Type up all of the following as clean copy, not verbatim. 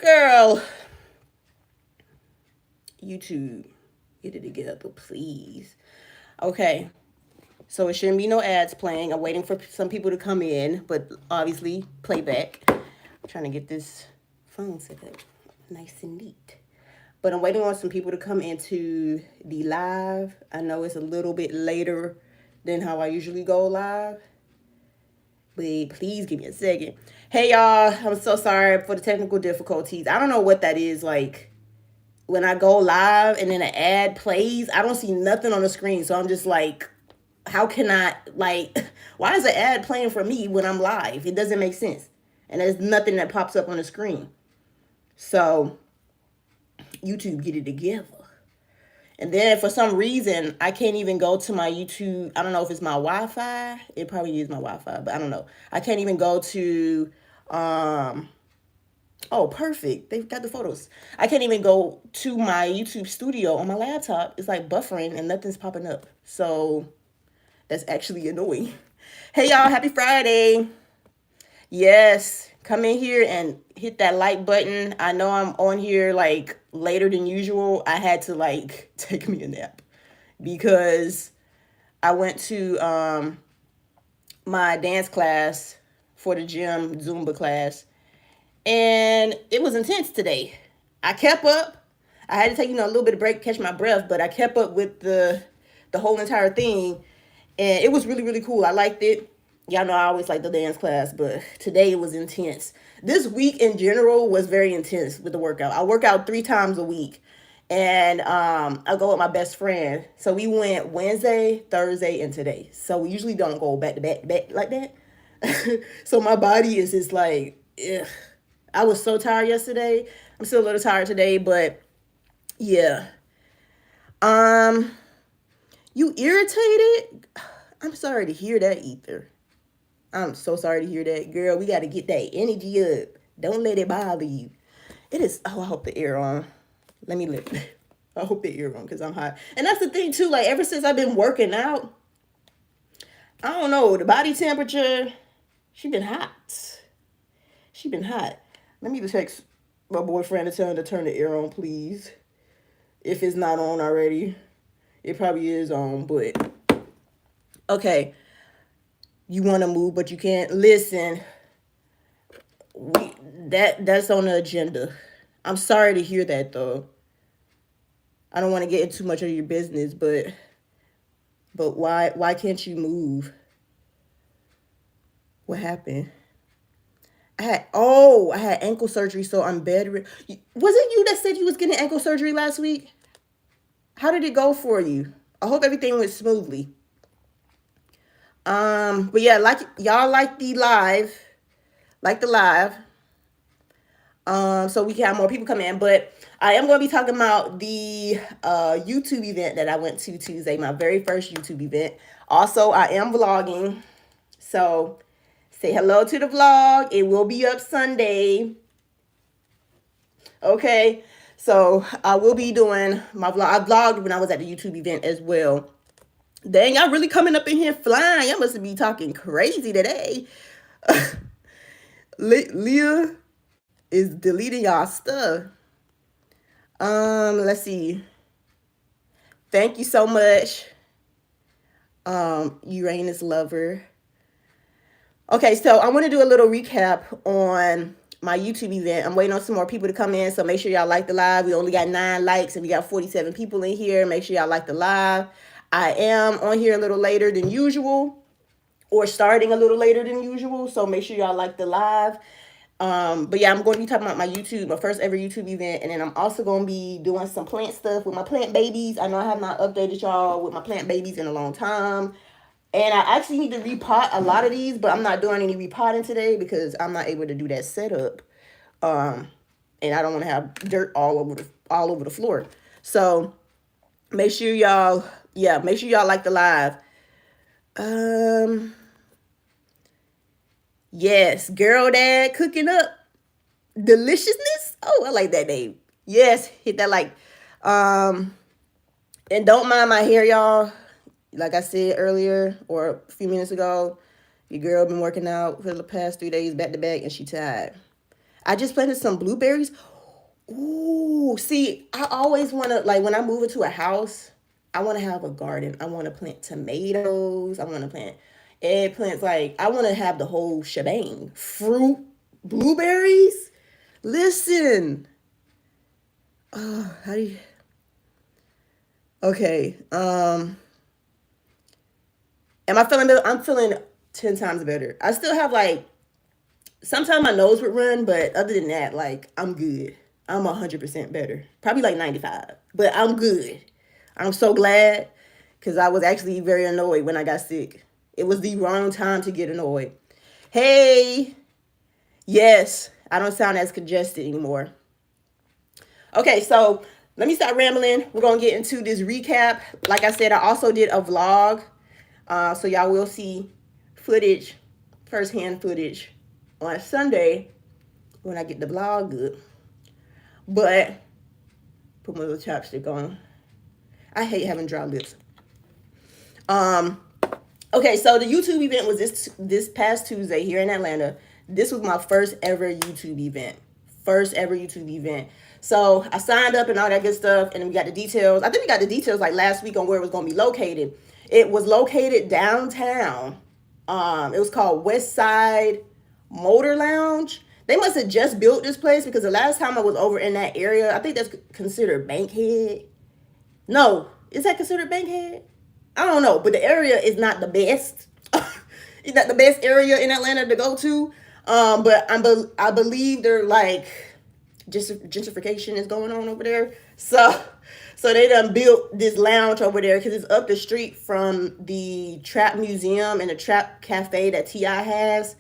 Girl, YouTube, get it together, please. Okay, so it shouldn't be no ads playing. I'm waiting for some people to come in, but obviously, playback. I'm trying to get this phone set up nice and neat. But I'm waiting on some people to come into the live. I know it's a little bit later than how I usually go live. But please give me a second. Hey y'all, I'm so sorry for the technical difficulties. I don't know what that is like when I go live and then an ad plays. I don't see nothing on the screen. So I'm just like, how can I, like, why is an ad playing for me when I'm live? It doesn't make sense. And there's nothing that pops up on the screen. So YouTube, get it together. And then for some reason, I can't even go to my YouTube. I don't know if it's my Wi-Fi. It probably is my Wi-Fi, but I don't know. I can't even go to, oh, perfect. They've got the photos. I can't even go to my YouTube studio on my laptop. It's like buffering and nothing's popping up. So that's actually annoying. Hey, y'all. Happy Friday. Yes, come in here and hit that like button. I know I'm on here like later than usual. I had to like take me a nap because I went to my dance class for the gym, Zumba class, and it was intense today. I kept up. I had to take a little bit of break, catch my breath, but I kept up with the whole entire thing, and it was really really cool. I liked it. Y'all know I always like the dance class, but today it was intense. This week in general was very intense with the workout. I work out 3 times a week, and I go with my best friend. So we went Wednesday, Thursday, and today. So we usually don't go back to back to back like that. So my body is just like, ugh. I was so tired yesterday. I'm still a little tired today, but yeah. Um, you irritated? I'm sorry to hear that, Ether. I'm so sorry to hear that, girl. We got to get that energy up. Don't let it bother you. It is. Oh, I hope the air on. Let me lift. I hope the ear on because I'm hot. And that's the thing too. Like ever since I've been working out, I don't know, the body temperature. She been hot. She been hot. Let me text my boyfriend to tell him to turn the air on, please. If it's not on already, it probably is on. But okay, you want to move, but you can't. Listen, that's on the agenda. I'm sorry to hear that though. I don't want to get into too much of your business, but why can't you move? What happened? I had ankle surgery, so I'm bedridden. Was it you that said you was getting ankle surgery last week? How did it go for you? I hope everything went smoothly. But yeah, like y'all like the live. So we can have more people come in. But I am going to be talking about the YouTube event that I went to Tuesday, my very first YouTube event. Also, I am vlogging. So say hello to the vlog. It will be up Sunday. Okay. So I will be doing my vlog. I vlogged when I was at the YouTube event as well. Dang, y'all really coming up in here flying. Y'all must be talking crazy today. Leah is deleting y'all stuff. Let's see. Thank you so much. Uranus lover. Okay, so I want to do a little recap on my YouTube event. I'm waiting on some more people to come in, so make sure y'all like the live. We only got 9 likes and we got 47 people in here. Make sure y'all like the live. I am on here a little later than usual, or starting a little later than usual, so make sure y'all like the live. But yeah, I'm going to be talking about my first ever YouTube event, and then I'm also going to be doing some plant stuff with my plant babies. I know I have not updated y'all with my plant babies in a long time. And I actually need to repot a lot of these, but I'm not doing any repotting today because I'm not able to do that setup. And I don't want to have dirt all over the floor. So make sure y'all like the live. Yes, girl dad cooking up deliciousness. Oh, I like that name. Yes, hit that like. And don't mind my hair, y'all. Like I said earlier or a few minutes ago, your girl been working out for the past 3 days back to back and she tired. I just planted some blueberries. Ooh, see, I always want to, like, when I move into a house, I want to have a garden. I want to plant tomatoes. I want to plant eggplants. Like, I want to have the whole shebang. Fruit, blueberries. Listen. Oh, how do you. Okay. Am I feeling better? I'm feeling 10 times better. I still have, like, sometimes my nose would run, but other than that, like, I'm good. I'm 100% better. Probably like 95, but I'm good. I'm so glad because I was actually very annoyed when I got sick. It was the wrong time to get annoyed. Hey, yes, I don't sound as congested anymore. Okay, so let me stop rambling. We're going to get into this recap. Like I said, I also did a vlog. So y'all will see footage, firsthand footage on Sunday when I get the vlog good. But put my little chapstick on. I hate having dry lips. Okay, so the YouTube event was this past Tuesday here in Atlanta. This was my first ever YouTube event. First ever YouTube event. So I signed up and all that good stuff, and we got the details. I think we got the details like last week on where it was going to be located. It was located downtown. It was called West Side Motor Lounge. They must have just built this place because the last time I was over in that area, I think that's considered Bankhead. No, is that considered Bankhead? I don't know, but the area is not the best. It's not the best area in Atlanta to go to. But I believe they're like gentrification is going on over there. So they done built this lounge over there because it's up the street from the Trap Museum and the Trap Cafe that T.I. has.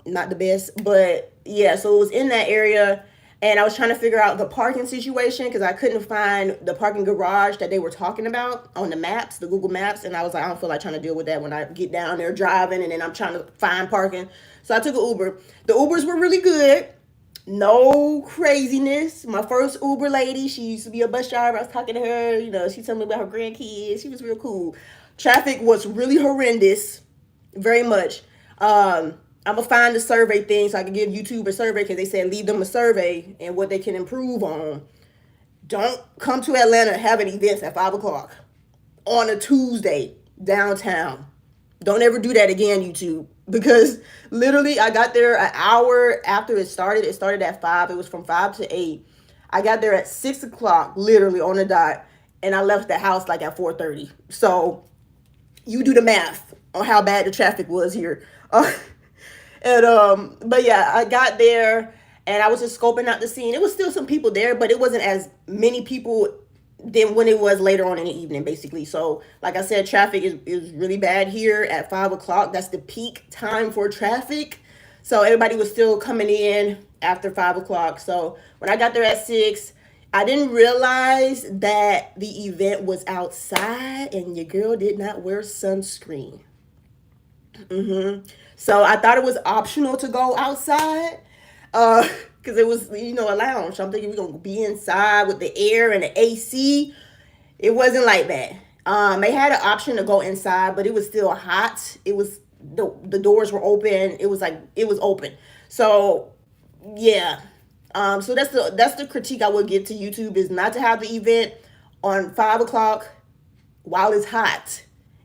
Not the best, but yeah, so it was in that area. And I was trying to figure out the parking situation because I couldn't find the parking garage that they were talking about on the maps, the Google Maps. And I was like, I don't feel like trying to deal with that when I get down there driving and then I'm trying to find parking. So I took an Uber. The Ubers were really good. No craziness. My first Uber lady, she used to be a bus driver. I was talking to her. You know, she told me about her grandkids. She was real cool. Traffic was really horrendous. Very much. I'm going to find the survey thing so I can give YouTube a survey because they said leave them a survey and what they can improve on. Don't come to Atlanta having events at 5 o'clock on a Tuesday downtown. Don't ever do that again, YouTube. Because literally I got there an hour after it started. It started at 5. It was from 5 to 8. I got there at 6 o'clock, literally on the dot. And I left the house like at 4:30. So you do the math on how bad the traffic was here. But yeah, I got there and I was just scoping out the scene. It was still some people there, but it wasn't as many people than when it was later on in the evening, basically. So, like I said, traffic is really bad here at 5 o'clock. That's the peak time for traffic. So everybody was still coming in after 5 o'clock. So when I got there at 6, I didn't realize that the event was outside and your girl did not wear sunscreen. So I thought it was optional to go outside because it was, a lounge. So I'm thinking we're going to be inside with the air and the AC. It wasn't like that. They had an option to go inside, but it was still hot. It was, the doors were open. It was open. So, yeah. So that's the critique I would give to YouTube is not to have the event on 5 o'clock while it's hot.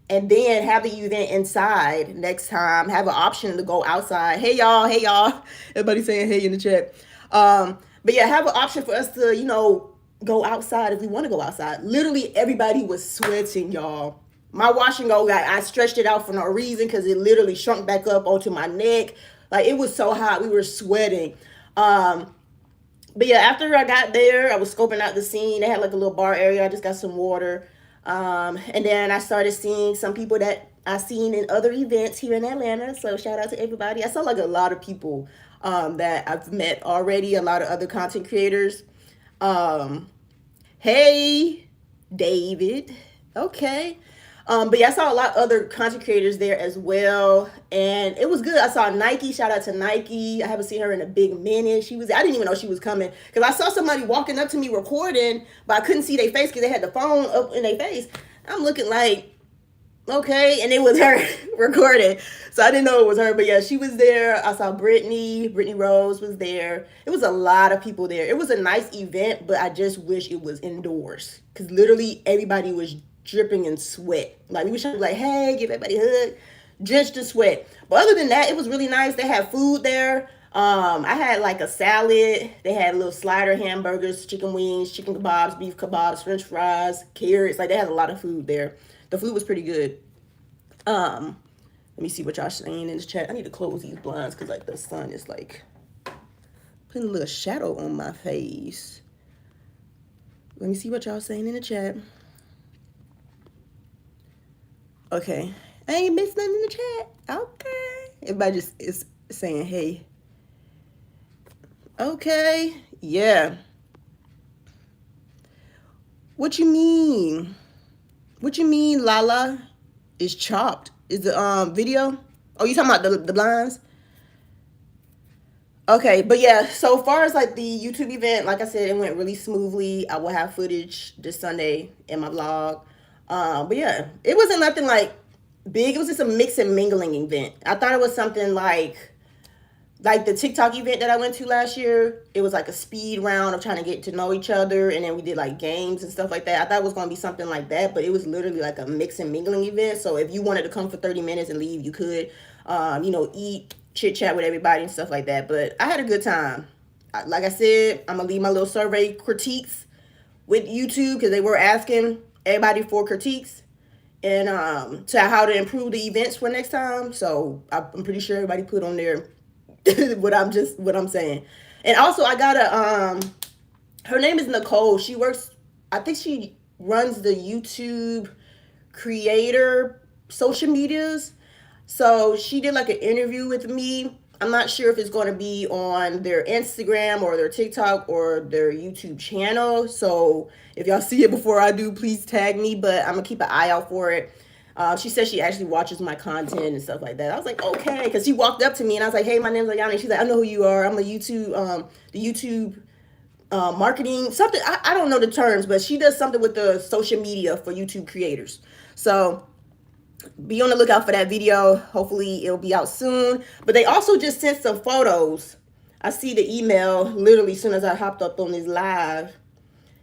And then have the event inside next time. Have an option to go outside. Hey y'all, hey y'all. Everybody saying hey in the chat. But yeah, have an option for us to, go outside if we want to go outside. Literally everybody was sweating, y'all. My wash and go, I stretched it out for no reason because it literally shrunk back up onto my neck. Like it was so hot, we were sweating. But yeah, after I got there, I was scoping out the scene. They had like a little bar area. I just got some water. And then I started seeing some people that I've seen in other events here in Atlanta. So shout out to everybody. I saw like a lot of people that I've met already, a lot of other content creators. Hey, David. Okay. But yeah, I saw a lot of other content creators there as well. And it was good. I saw Nike. Shout out to Nike. I haven't seen her in a big minute. I didn't even know she was coming. Because I saw somebody walking up to me recording, but I couldn't see their face because they had the phone up in their face. I'm looking like, Okay, and it was her recording. So I didn't know it was her, but yeah, she was there. I saw Brittany Rose was there. It was a lot of people there. It was a nice event, but I just wish it was indoors. Cause literally everybody was dripping in sweat. Like we were trying to be like, hey, give everybody a hug. Drenched in sweat. But other than that, it was really nice. They had food there. I had like a salad. They had little slider hamburgers, chicken wings, chicken kebabs, beef kebabs, French fries, carrots. Like they had a lot of food there. The food was pretty good. Let me see what y'all saying in the chat. I need to close these blinds because like the sun is like putting a little shadow on my face. Let me see what y'all saying in the chat. Okay. I ain't missed nothing in the chat. Okay. Everybody just is saying hey. Okay. Yeah. What you mean? What you mean, Lala? Is chopped. Is the video? Oh, you talking about the blinds? Okay, but yeah, so far as like the YouTube event, like I said, it went really smoothly. I will have footage this Sunday in my vlog. But yeah, it wasn't nothing like big. It was just a mix and mingling event. I thought it was something like the TikTok event that I went to last year. It was like a speed round of trying to get to know each other, and then we did like games and stuff like that. I thought it was gonna be something like that, but it was literally like a mix and mingling event. So if you wanted to come for 30 minutes and leave, you could. Eat, chit chat with everybody and stuff like that. But I had a good time. Like I said, I'm gonna leave my little survey critiques with YouTube because they were asking everybody for critiques and to how to improve the events for next time. So I'm pretty sure everybody put on there what I'm saying. And also I got her name is Nicole. She works, I think she runs the YouTube creator social medias. So she did like an interview with me. I'm not sure if it's going to be on their Instagram or their TikTok or their YouTube channel. So if y'all see it before I do, please tag me. But I'm going to keep an eye out for it. She said she actually watches my content and stuff like that. I was like, okay. Because she walked up to me and I was like, hey, my name's Ayana. She's like, I know who you are. I'm a the YouTube marketing, something. I don't know the terms, but she does something with the social media for YouTube creators. So be on the lookout for that video. Hopefully it'll be out soon. But they also just sent some photos. I see the email literally as soon as I hopped up on this live.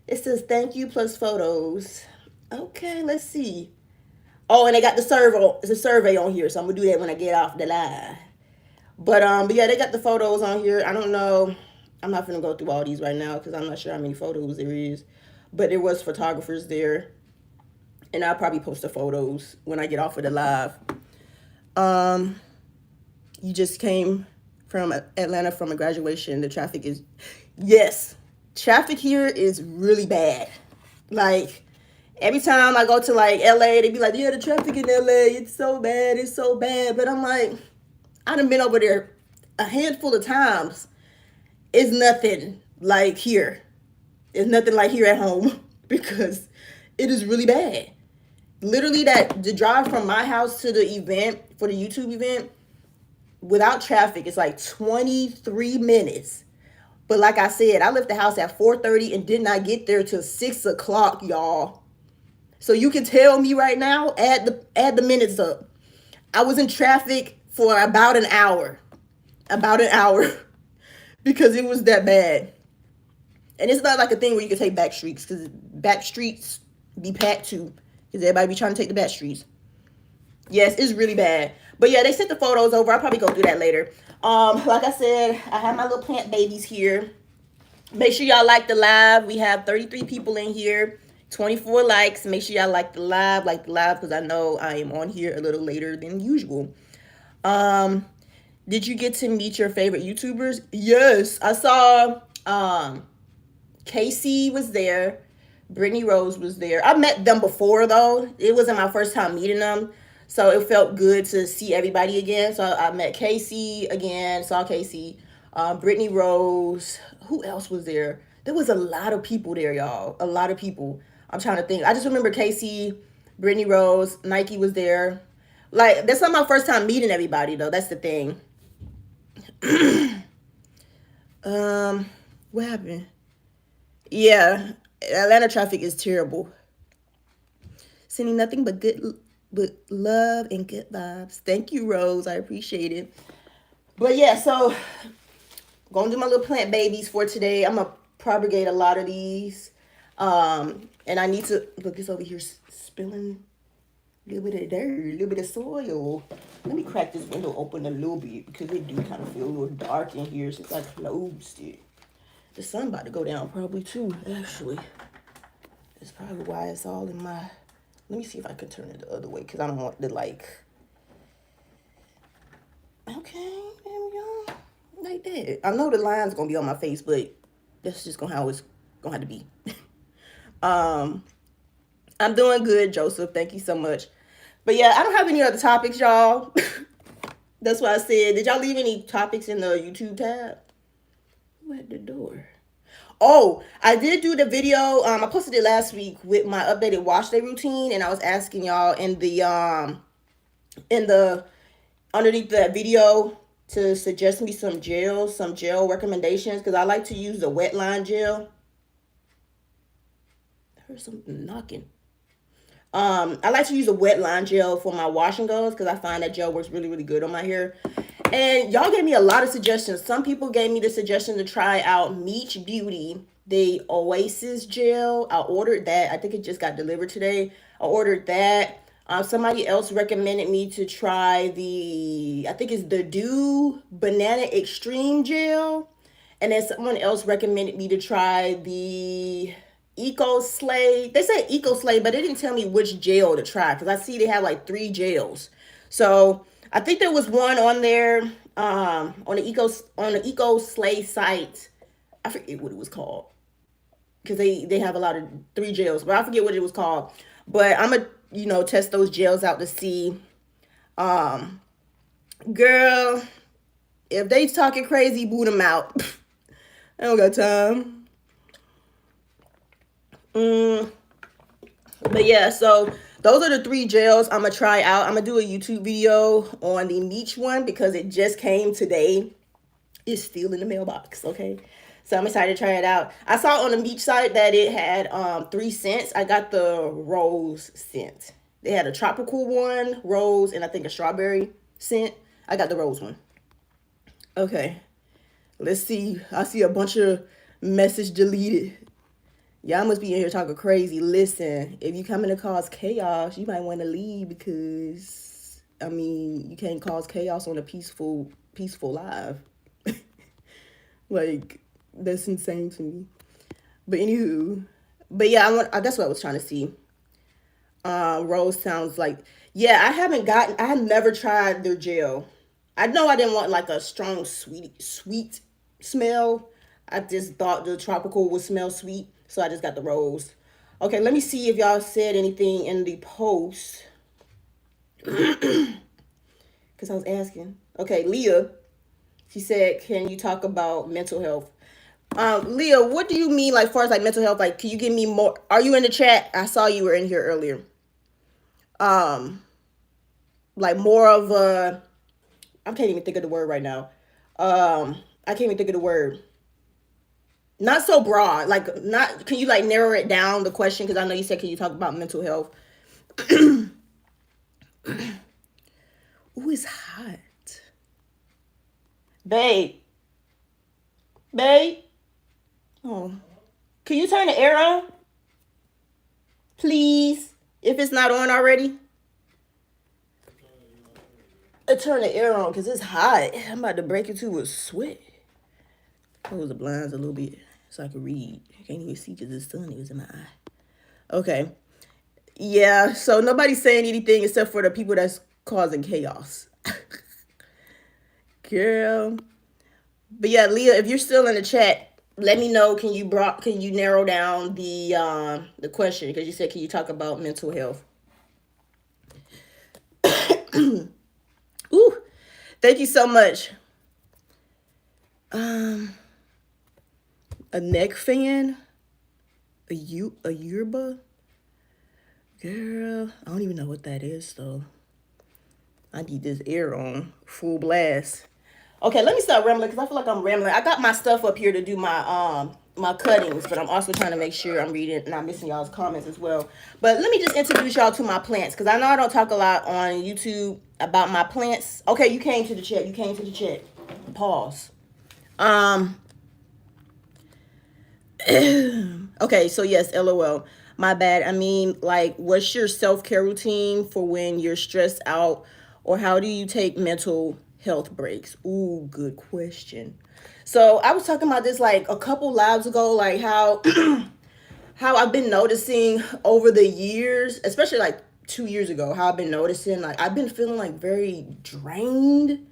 It says thank you plus photos. Okay, let's see. Oh, and they got the survey on here, so I'm gonna do that when I get off the live. But yeah, they got the photos on here. I don't know. I'm not gonna go through all these right now because I'm not sure how many photos there is. But there was photographers there. And I'll probably post the photos when I get off of the live. You just came from Atlanta from a graduation. The traffic is, yes, traffic here is really bad. Like every time I go to like LA, they be like, yeah, the traffic in LA, it's so bad, it's so bad. But I'm like, I done been over there a handful of times. It's nothing like here. It's nothing like here at home because it is really bad. Literally the drive from my house to the event for the YouTube event without traffic is like 23 minutes. But like I said, I left the house at 4:30 and did not get there till 6 o'clock, y'all. So you can tell me right now, add the minutes up. I was in traffic for about an hour. About an hour. Because it was that bad. And it's not like a thing where you can take back streets, because back streets be packed too. Because everybody be trying to take the back streets. Yes, it's really bad. But yeah, they sent the photos over. I'll probably go through that later. Like I said, I have my little plant babies here. Make sure y'all like the live. We have 33 people in here. 24 likes. Make sure y'all like the live, because I know I am on here a little later than usual. Did you get to meet your favorite YouTubers? Yes, I saw Casey was there. Brittany Rose was there. I met them before though. It wasn't my first time meeting them. So it felt good to see everybody again. So I met Casey again, saw Casey, Brittany Rose. Who else was there? There was a lot of people there, y'all. A lot of people. I'm trying to think. I just remember Casey, Brittany Rose, Nike was there. Like, that's not my first time meeting everybody though. That's the thing. What happened? Yeah, Atlanta traffic is terrible. Sending nothing but good But love and good vibes. Thank you, Rose. I appreciate it. But yeah, so gonna do my little plant babies for today. I'm gonna propagate a lot of these. And I need to look this over here spilling a little bit of dirt, a little bit of soil. Let me crack this window open a little bit because it do kind of feel a little dark in here since I closed it. The sun about to go down probably too, actually. That's probably why it's all in my... Let me see if I can turn it the other way because I don't want to like... Okay, there we go. Like that. I know the line's going to be on my face, but that's just going to how it's going to have to be. I'm doing good, Joseph. Thank you so much. But yeah, I don't have any other topics, y'all. That's why I said, did y'all leave any topics in the YouTube tab? Who at the door? Oh, I did do the video. I posted it last week with my updated wash day routine, and I was asking y'all in the underneath that video to suggest me some gel recommendations because I like to use the wet line gel. I heard something knocking. I like to use a wet line gel for my wash and goes because I find that gel works really, really good on my hair. And y'all gave me a lot of suggestions. Some people gave me the suggestion to try out Meech Beauty, the Oasis gel. I ordered that. I think it just got delivered today. I ordered that. Somebody else recommended me to try I think it's the Dew Banana Extreme Gel. And then someone else recommended me to try the Eco Slay. They said Eco Slay, but they didn't tell me which gel to try because I see they have like 3 gels. So I think there was one on there on the Eco Slay site. I forget what it was called because they have a lot of 3 gels, but I forget what it was called. But I'm gonna test those gels out to see. Girl, if they talking crazy, boot them out. I don't got time. But yeah, so those are the 3 gels I'm gonna try out. I'm gonna do a YouTube video on the Meech one because it just came today. It's still in the mailbox, okay? So I'm excited to try it out. I saw on the Meech site that it had 3 scents. I got the rose scent. They had a tropical one, rose, and I think a strawberry scent. I got the rose one. Okay, let's see. I see a bunch of message deleted. Y'all must be in here talking crazy. Listen, if you coming to cause chaos, you might want to leave because, I mean, you can't cause chaos on a peaceful live. Like, that's insane to me. But anywho, but yeah, that's what I was trying to see. Rose sounds like, yeah, I have never tried their gel. I know I didn't want like a strong sweet smell. I just thought the tropical would smell sweet. So I just got the rose. Okay, let me see if y'all said anything in the post. Because I was asking. Okay, Leah. She said, can you talk about mental health? Leah, what do you mean, like, far as, like, mental health? Like, can you give me more? Are you in the chat? I saw you were in here earlier. Like, more of a... I can't even think of the word right now. I can't even think of the word. Not so broad, like can you like narrow it down the question? Because I know you said, can you talk about mental health? Ooh, it's hot. Babe. Oh, can you turn the air on? Please, if it's not on already. Turn the air on because it's hot. I'm about to break into a sweat. Close the blinds a little bit so I can read. I can't even see because the sun was in my eye. Okay. Yeah, so nobody's saying anything except for the people that's causing chaos. Girl. But yeah, Leah, if you're still in the chat, let me know. Can you narrow down the question? Because you said, can you talk about mental health? Ooh, thank you so much. A neck fan? A yerba? Girl, I don't even know what that is, though. I need this air on full blast. Okay, let me start rambling because I feel like I'm rambling. I got my stuff up here to do my my cuttings, but I'm also trying to make sure I'm reading, not missing y'all's comments as well. But let me just introduce y'all to my plants, because I know I don't talk a lot on YouTube about my plants. Okay, you came to the chat. You came to the chat. Pause. Um. Okay, so yes, LOL. My bad. I mean, like, what's your self care routine for when you're stressed out, or how do you take mental health breaks? Ooh, good question. So I was talking about this like a couple lives ago, like how how I've been noticing over the years, especially like 2 years ago, how I've been noticing like I've been feeling like very drained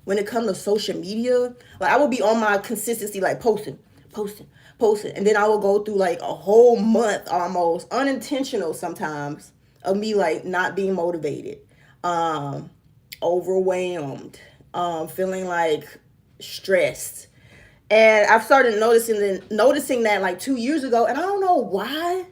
when it comes to social media. Like I will be on my consistency, like posting, and then I will go through like a whole month almost unintentional sometimes of me like not being motivated, um, overwhelmed, feeling like stressed. And I've started noticing that like 2 years ago, and I don't know why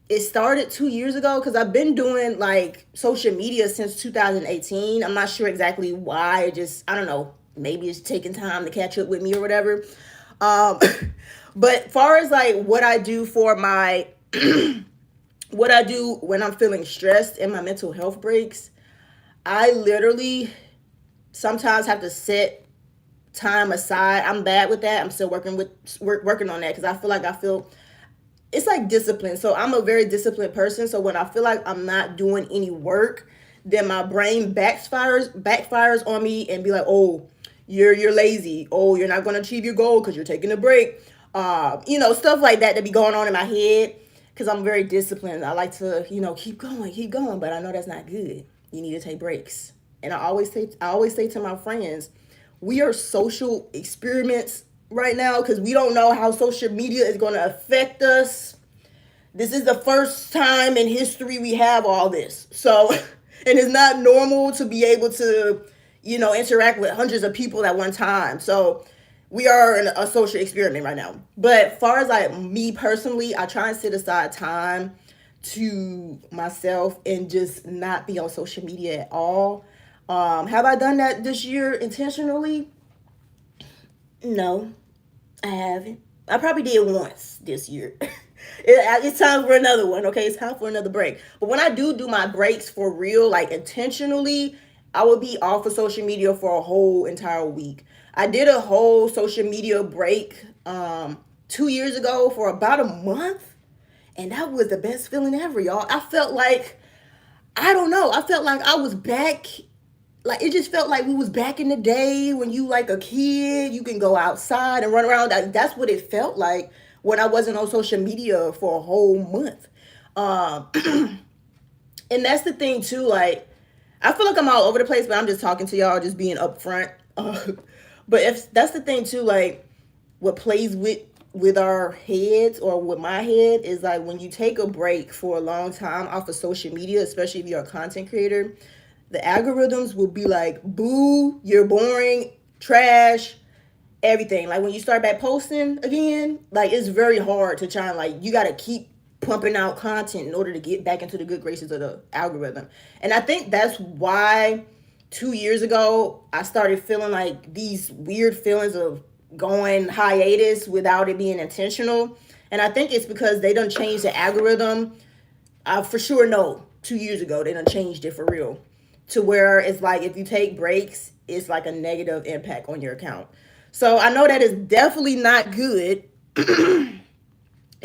it started 2 years ago because I've been doing like social media since 2018. I'm not sure exactly why. It just, I don't know. Maybe it's taking time to catch up with me or whatever. Um, but far as like what I do for my, what I do when I'm feeling stressed and my mental health breaks, I literally sometimes have to set time aside. I'm bad with that. I'm still working on that because I feel it's like discipline. So I'm a very disciplined person. So when I feel like I'm not doing any work, then my brain backfires on me and be like, oh, you're lazy. Oh, you're not going to achieve your goal because you're taking a break. Stuff like that be going on in my head because I'm very disciplined. I like to, keep going, but I know that's not good. You need to take breaks. And I always say to my friends, we are social experiments right now because we don't know how social media is going to affect us. This is the first time in history we have all this. So, and it's not normal to be able to, interact with hundreds of people at one time. So, we are in a social experiment right now. But far as like me personally, I try and set aside time to myself and just not be on social media at all. Have I done that this year intentionally? No, I haven't. I probably did once this year. It's time for another one. Okay, it's time for another break. But when I do my breaks for real, like intentionally, I will be off of social media for a whole entire week. I did a whole social media break 2 years ago for about a month, and that was the best feeling ever, y'all. I felt like I don't know. I felt like I was back, like it just felt like we was back in the day when you like a kid, you can go outside and run around. That's what it felt like when I wasn't on social media for a whole month. Um, and that's the thing too. Like I feel like I'm all over the place, but I'm just talking to y'all, just being upfront. But if that's the thing too, like what plays with our heads or with my head is like when you take a break for a long time off of social media, especially if you're a content creator, the algorithms will be like, boo, you're boring, trash, everything. Like when you start back posting again, like it's very hard to try and like, you got to keep pumping out content in order to get back into the good graces of the algorithm. And I think that's why 2 years ago, I started feeling like these weird feelings of going hiatus without it being intentional. And I think it's because they done changed the algorithm. I for sure know 2 years ago they done changed it for real to where it's like if you take breaks, it's like a negative impact on your account. So I know that is definitely not good. It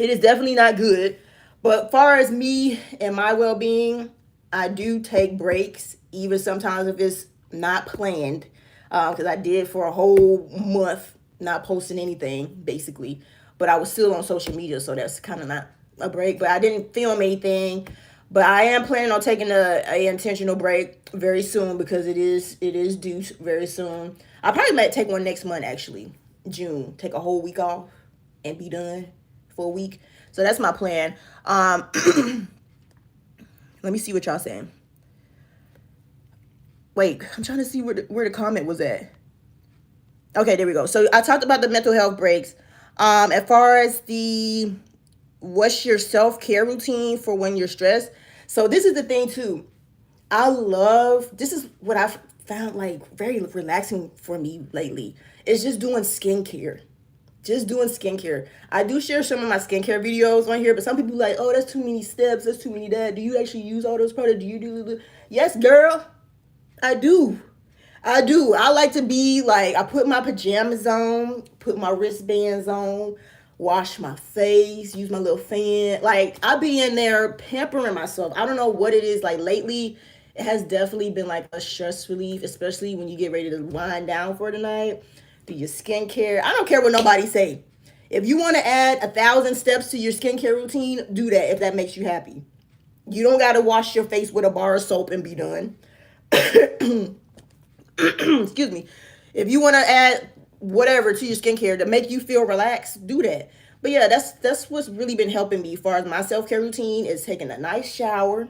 is definitely not good. But far as me and my well-being, I do take breaks, even sometimes if it's not planned. Because I did for a whole month not posting anything, basically. But I was still on social media, so that's kind of not a break. But I didn't film anything. But I am planning on taking a intentional break very soon because it is due very soon. I probably might take one next month actually, June. Take a whole week off and be done for a week. So that's my plan. Let me see what y'all saying. Wait, I'm trying to see where the comment was at. Okay, there we go. So I talked about the mental health breaks. As far as the what's your self-care routine for when you're stressed? So this is the thing too. This is what I've found like very relaxing for me lately. It's just doing skincare. Just doing skincare. I do share some of my skincare videos on here, but some people like, oh, that's too many steps, that's too many that. Do you actually use all those products? Do you do? Yes, girl, I do. I do. I like to be like, I put my pajamas on, put my wristbands on, wash my face, use my little fan. Like, I be in there pampering myself. I don't know what it is. Like, lately, it has definitely been like a stress relief, especially when you get ready to wind down for the night. Do your skincare. I don't care what nobody say. If you want to add 1,000 steps to your skincare routine, do that if that makes you happy. You don't got to wash your face with a bar of soap and be done. Excuse me. If you want to add whatever to your skincare to make you feel relaxed, do that. But yeah, that's what's really been helping me as far as my self-care routine is taking a nice shower.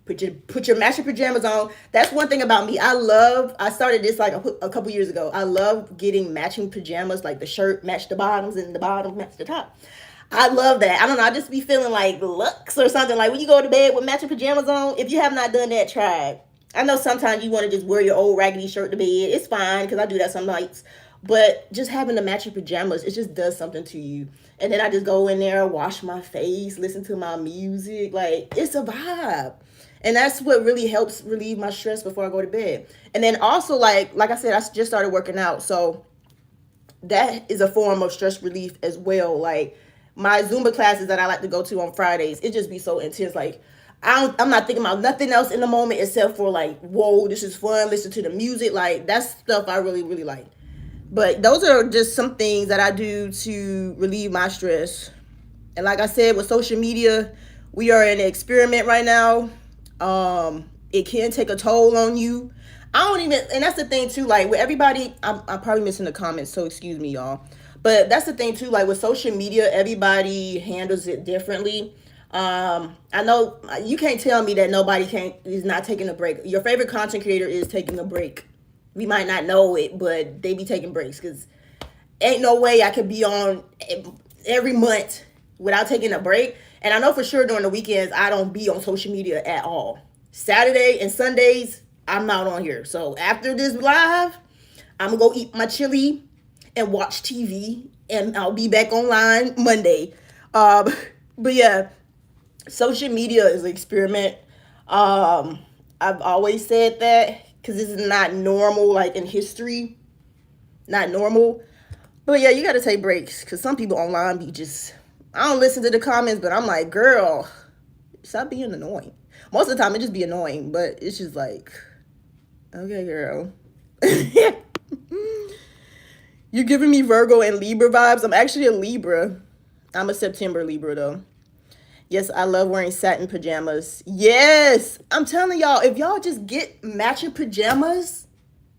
Put your matching pajamas on. That's one thing about me. I started this like a couple years ago. I love getting matching pajamas, like the shirt match the bottoms and the bottoms match the top. I love that. I don't know. I just be feeling like Lux or something. Like when you go to bed with matching pajamas on, if you have not done that, try it. I know sometimes you want to just wear your old raggedy shirt to bed. It's fine because I do that some nights. But just having the matching pajamas, it just does something to you. And then I just go in there, wash my face, listen to my music. Like, it's a vibe. And that's what really helps relieve my stress before I go to bed. And then also, like I said, I just started working out. So that is a form of stress relief as well. Like my Zumba classes that I like to go to on Fridays, it just be so intense. Like I'm not thinking about nothing else in the moment except for like, whoa, this is fun. Listen to the music. Like that's stuff I really, really like. But those are just some things that I do to relieve my stress. And like I said, with social media, we are in an experiment right now. It can take a toll on you. I don't even, and that's the thing too. Like with everybody, I'm probably missing the comments, so excuse me, y'all. But that's the thing too. Like with social media, everybody handles it differently. I know you can't tell me that nobody can't is not taking a break. Your favorite content creator is taking a break. We might not know it, but they be taking breaks because ain't no way I could be on every month without taking a break. And I know for sure during the weekends, I don't be on social media at all. Saturday and Sundays, I'm not on here. So after this live, I'm going to go eat my chili and watch TV. And I'll be back online Monday. But yeah, social media is an experiment. I've always said that because this is not normal, like in history. Not normal. But yeah, you got to take breaks because some people online be just, I don't listen to the comments, but I'm like, girl, stop being annoying. Most of the time it just be annoying, but it's just like, okay, girl. You're giving me Virgo and Libra vibes. I'm actually a Libra. I'm a September Libra though. Yes, I love wearing satin pajamas. Yes, I'm telling y'all, if y'all just get matching pajamas,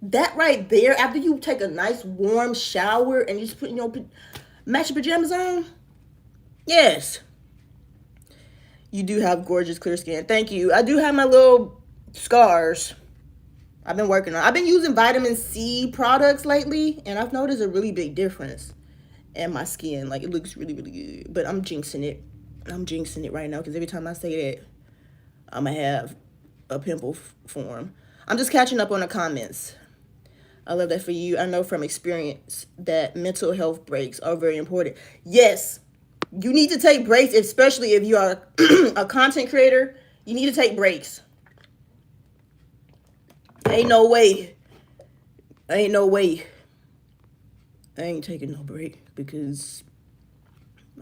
that right there, after you take a nice warm shower and you just put your matching pajamas on, yes, you do have gorgeous clear skin. Thank you. I do have my little scars. I've been working on. I've been using vitamin C products lately, and I've noticed a really big difference in my skin. Like it looks really, really good. But I'm jinxing it. I'm jinxing it right now because every time I say that, I'm gonna have a pimple form. I'm just catching up on the comments. I love that for you. I know from experience that mental health breaks are very important. Yes, you need to take breaks, especially if you are a content creator. You need to take breaks. Ain't no way. Ain't no way. I ain't taking no break because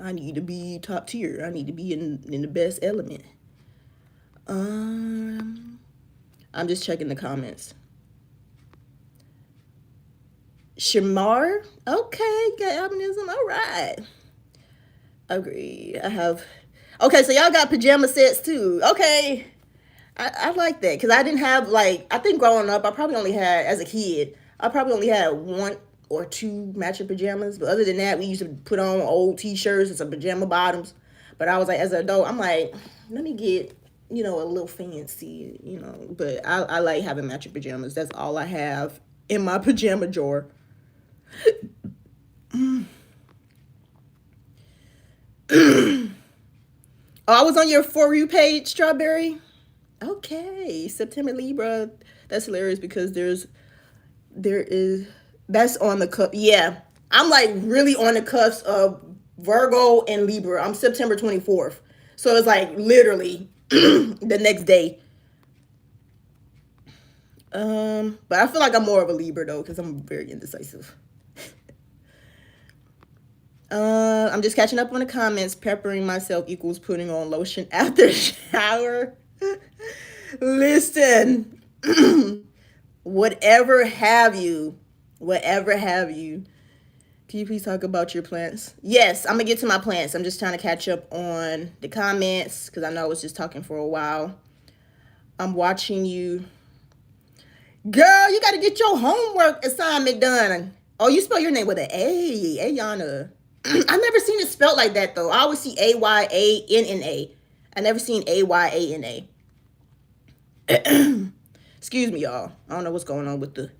I need to be top tier. I need to be in the best element. I'm just checking the comments. Shamar? Okay, got albinism. All right. Agree. I have. Okay, so y'all got pajama sets too. Okay. I like that because I didn't have like, I think growing up, I probably only had, as a kid, I probably only had one or two matching pajamas. But other than that, we used to put on old t-shirts and some pajama bottoms. But I was like, as an adult, I'm like, let me get, a little fancy, But I like having matching pajamas. That's all I have in my pajama drawer. Oh, I was on your For You page, Strawberry. Okay, September Libra. That's hilarious because there is that's on the cup. Yeah, I'm like really on the cusp of Virgo and Libra. I'm September 24th. So it's like literally the next day. But I feel like I'm more of a Libra though, because I'm very indecisive. I'm just catching up on the comments. Peppering myself equals putting on lotion after shower. Listen, whatever have you, whatever have you. Can you please talk about your plants? Yes, I'm gonna get to my plants. I'm just trying to catch up on the comments because I know I was just talking for a while. I'm watching you. Girl, you gotta get your homework assignment done. Oh, you spell your name with an A. Ayana. I've never seen it spelled like that though. I always see Ayana. I never seen Ayana. Excuse me, y'all. I don't know what's going on with the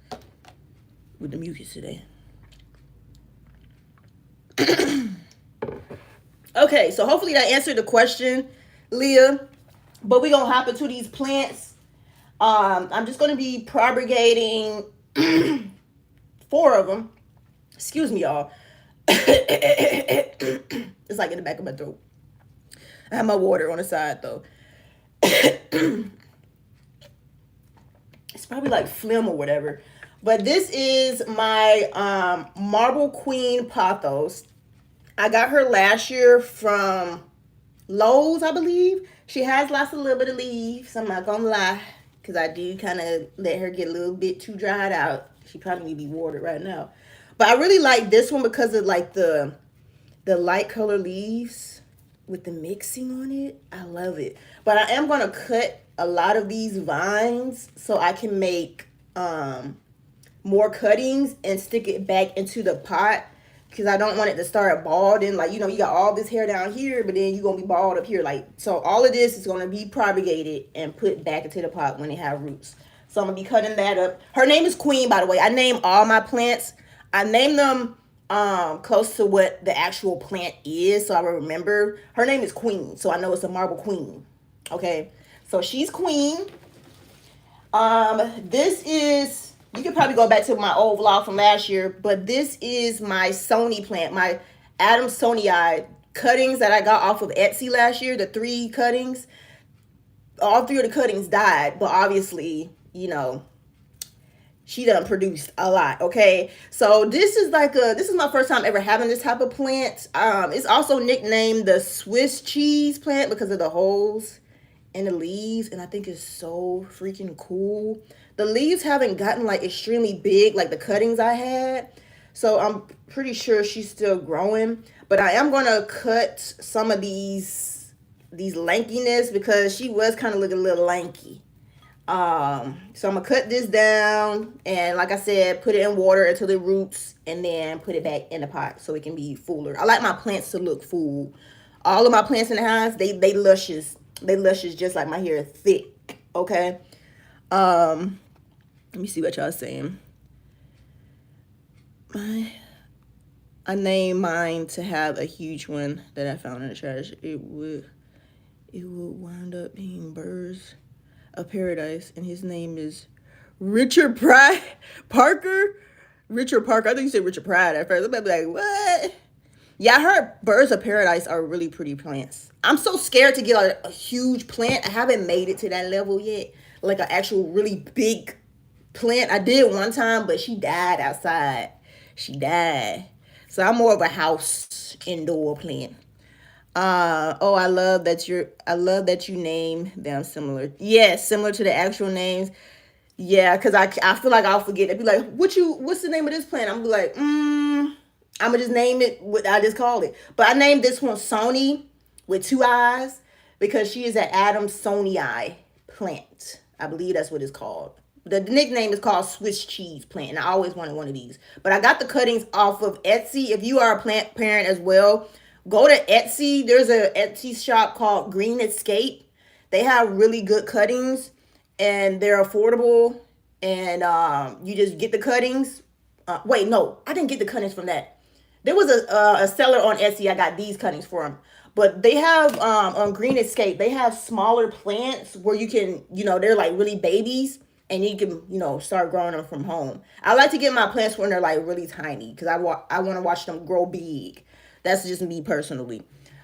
mucus today. Okay, so hopefully that answered the question, Leah. But we're gonna hop into these plants. I'm just gonna be propagating 4 of them. Excuse me, y'all. It's like in the back of my throat. I have my water on the side though. It's probably like phlegm or whatever. But this is my Marble Queen Pothos. I got her last year from Lowe's, I believe. She has lost a little bit of leaves. I'm not gonna lie, because I do kind of let her get a little bit too dried out. She probably need to be watered right now. But I really like this one because of like the light color leaves with the mixing on it. I love it. But I am gonna cut a lot of these vines so I can make more cuttings and stick it back into the pot, because I don't want it to start balding. Like, you know, you got all this hair down here, but then you're going to be bald up here. Like, so all of this is going to be propagated and put back into the pot when they have roots. So I'm going to be cutting that up. Her name is Queen, by the way. I name all my plants. I name them close to what the actual plant is, so I will remember. Her name is Queen, so I know it's a Marble Queen. Okay, so she's Queen. This is, you can probably go back to my old vlog from last year, but this is my Sony plant, my Adamsonii cuttings that I got off of Etsy last year, the 3 cuttings. All 3 of the cuttings died, but obviously, you know, she done produced a lot, okay? So this is my first time ever having this type of plant. It's also nicknamed the Swiss cheese plant because of the holes in the leaves, and I think it's so freaking cool. The leaves haven't gotten like extremely big like the cuttings I had, so I'm pretty sure she's still growing. But I am gonna cut some of these lankiness because she was kind of looking a little lanky. So I'm gonna cut this down and, like I said, put it in water until it roots, and then put it back in the pot so it can be fuller. I like my plants to look full. All of my plants in the house, they luscious. They luscious just like my hair, thick. Okay. Let me see what y'all saying. I named mine to have a huge one that I found in the trash. It would wind up being Birds of Paradise, and his name is Richard Parker. Richard Parker. I think you said Richard Pride at first. I'm like, what? Yeah, I heard Birds of Paradise are really pretty plants. I'm so scared to get a huge plant. I haven't made it to that level yet. Like an actual really big plant. I did one time, but she died outside. She died. So I'm more of a house indoor plant. I love that you name them similar. Yes, similar to the actual names. Yeah, because I feel like I'll forget. They'd be like, what's the name of this plant? I'm be like, I'm gonna just name it what I just called it. But I named this one Sony with 2 eyes because she is an Adamsonii plant. I believe that's what it's called. The nickname is called Swiss cheese plant, and I always wanted one of these. But I got the cuttings off of Etsy. If you are a plant parent as well, go to Etsy. There's a Etsy shop called Green Escape. They have really good cuttings, and they're affordable. And you just get the cuttings. Wait, no, I didn't get the cuttings from that. There was a seller on Etsy I got these cuttings from. But they have, on Green Escape, they have smaller plants where you can, they're like really babies. and you can, start growing them from home. I like to get my plants when they're like really tiny because I want to watch them grow big. That's just me personally.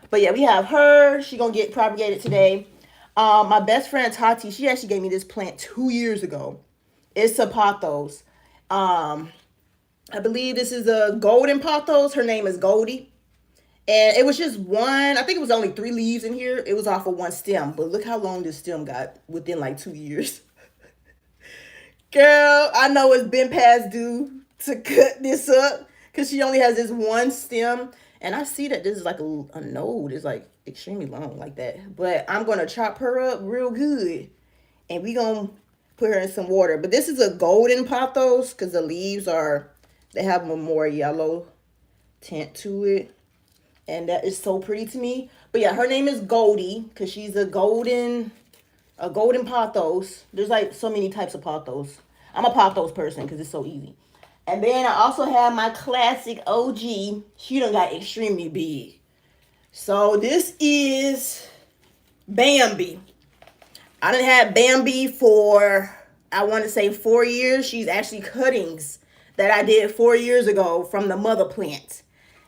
But yeah, we have her. She gonna get propagated today. My best friend Tati, she actually gave me this plant 2 years ago. It's a pothos. Um, I believe this is a golden pothos. Her name is Goldie. And it was just one, I think it was only 3 leaves in here. It was off of one stem. But look how long this stem got within like 2 years. Girl, I know it's been past due to cut this up because she only has this one stem. And I see that this is like a node. It's like extremely long like that. But I'm going to chop her up real good. And we going to put her in some water. But this is a golden pothos because the leaves they have a more yellow tint to it. And that is so pretty to me. But yeah, her name is Goldie because she's a golden pothos. There's like so many types of pothos. I'm a pothos person because it's so easy. And then I also have my classic OG. She done got extremely big. So this is Bambi. I done had Bambi for, I want to say 4 years. She's actually cuttings that I did 4 years ago from the mother plant.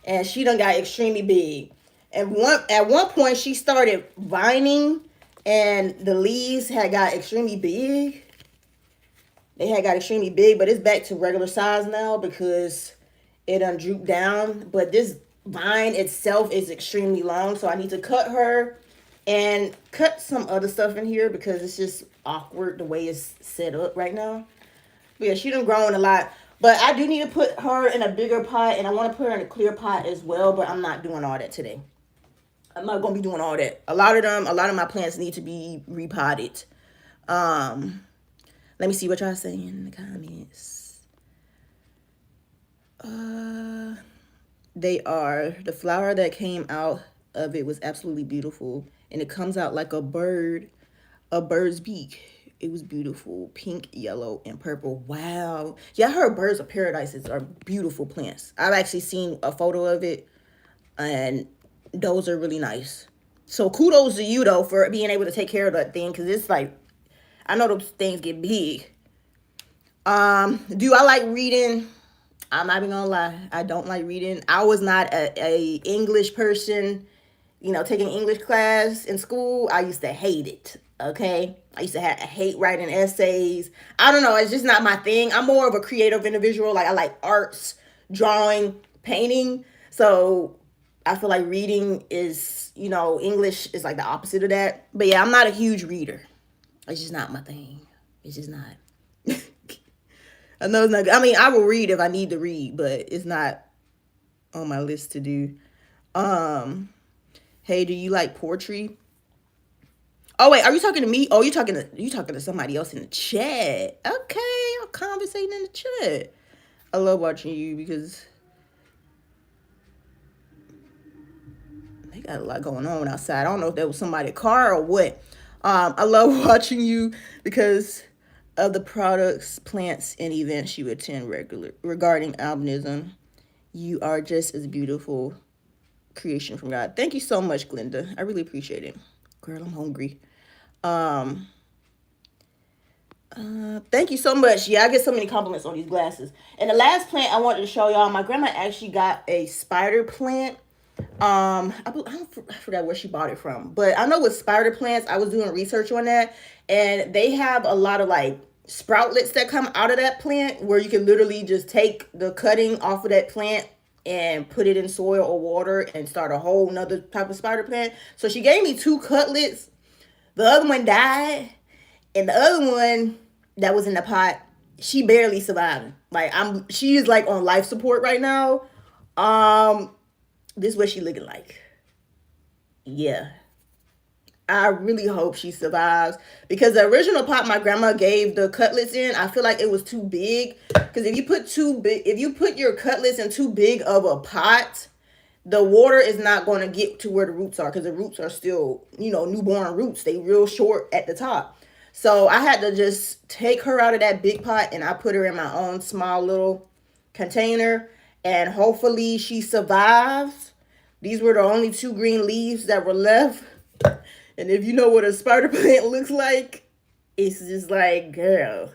And she done got extremely big. And at one point she started vining and the leaves had got extremely big. They had got extremely big, but it's back to regular size now because it done drooped down. But this vine itself is extremely long, so I need to cut her and cut some other stuff in here because it's just awkward the way it's set up right now. But yeah, she done grown a lot. But I do need to put her in a bigger pot, and I want to put her in a clear pot as well, but I'm not doing all that today. I'm not going to be doing all that. A lot of my plants need to be repotted. Let me see what y'all saying in the comments. The flower that came out of it was absolutely beautiful. And it comes out like a bird's beak. It was beautiful. Pink, yellow, and purple. Wow. Yeah, I heard birds of paradises are beautiful plants. I've actually seen a photo of it. And those are really nice. So kudos to you, though, for being able to take care of that thing. Because it's like, I know those things get big. Do I like reading? I'm not even gonna lie. I don't like reading. I was not a English person. Taking English class in school, I used to hate it. Okay, I used to hate writing essays. I don't know. It's just not my thing. I'm more of a creative individual. Like I like arts, drawing, painting. So I feel like reading is, English is like the opposite of that. But yeah, I'm not a huge reader. It's just not my thing. It's just not. I know it's not good. I mean, I will read if I need to read, but it's not on my list to do. Hey, do you like poetry? Oh wait, are you talking to me? Oh, you talking to somebody else in the chat. Okay, I'm conversating in the chat. I love watching you because they got a lot going on outside. I don't know if that was somebody's car or what. I love watching you because of the products, plants, and events you attend regarding albinism. You are just as beautiful creation from God. Thank you so much, Glenda. I really appreciate it. Girl, I'm hungry. Thank you so much. Yeah, I get so many compliments on these glasses. And the last plant I wanted to show y'all, my grandma actually got a spider plant. I forgot where she bought it from, but I know with spider plants, I was doing research on that, and they have a lot of like sproutlets that come out of that plant where you can literally just take the cutting off of that plant and put it in soil or water and start a whole nother type of spider plant. So she gave me 2 cutlets. The other one died, and the other one that was in the pot, she barely survived. She is like on life support right now. This is what she looking like. Yeah. I really hope she survives because the original pot my grandma gave the cutlets in, I feel like it was too big. Because if you put your cutlets in too big of a pot, the water is not going to get to where the roots are because the roots are still, newborn roots. They real short at the top. So I had to just take her out of that big pot and I put her in my own small little container. And hopefully she survives. These were the only 2 green leaves that were left. And if you know what a spider plant looks like, it's just like, girl,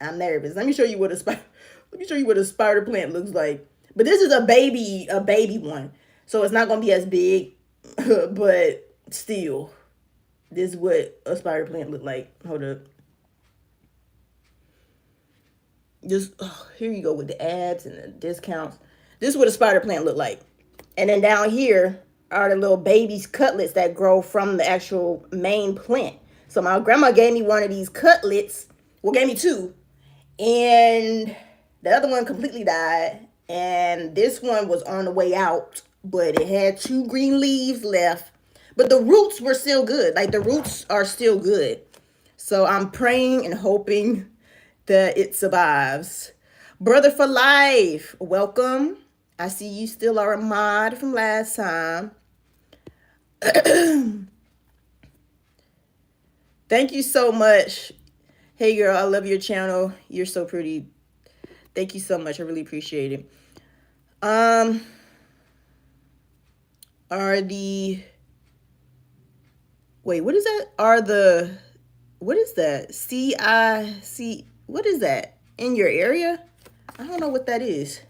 I'm nervous. Let me show you what a spider. Let me show you what a spider plant looks like. But this is a baby one, so it's not gonna be as big, but still, this is what a spider plant look like. Hold up. Just here you go with the ads and the discounts. This is what a spider plant look like. And then down here are the little babies cutlets that grow from the actual main plant. So my grandma gave me one of these cutlets. Well, gave me two. And the other one completely died. And this one was on the way out, but it had two green leaves left. But the roots were still good. Like the roots are still good. So I'm praying and hoping that it survives. Brother for life, welcome. I see you still are a mod from last time. Thank you so much. Hey girl, I love your channel. You're so pretty. Thank you so much. I really appreciate it. Are the wait, what is that? What is that? CIC, what is that? In your area? I don't know what that is.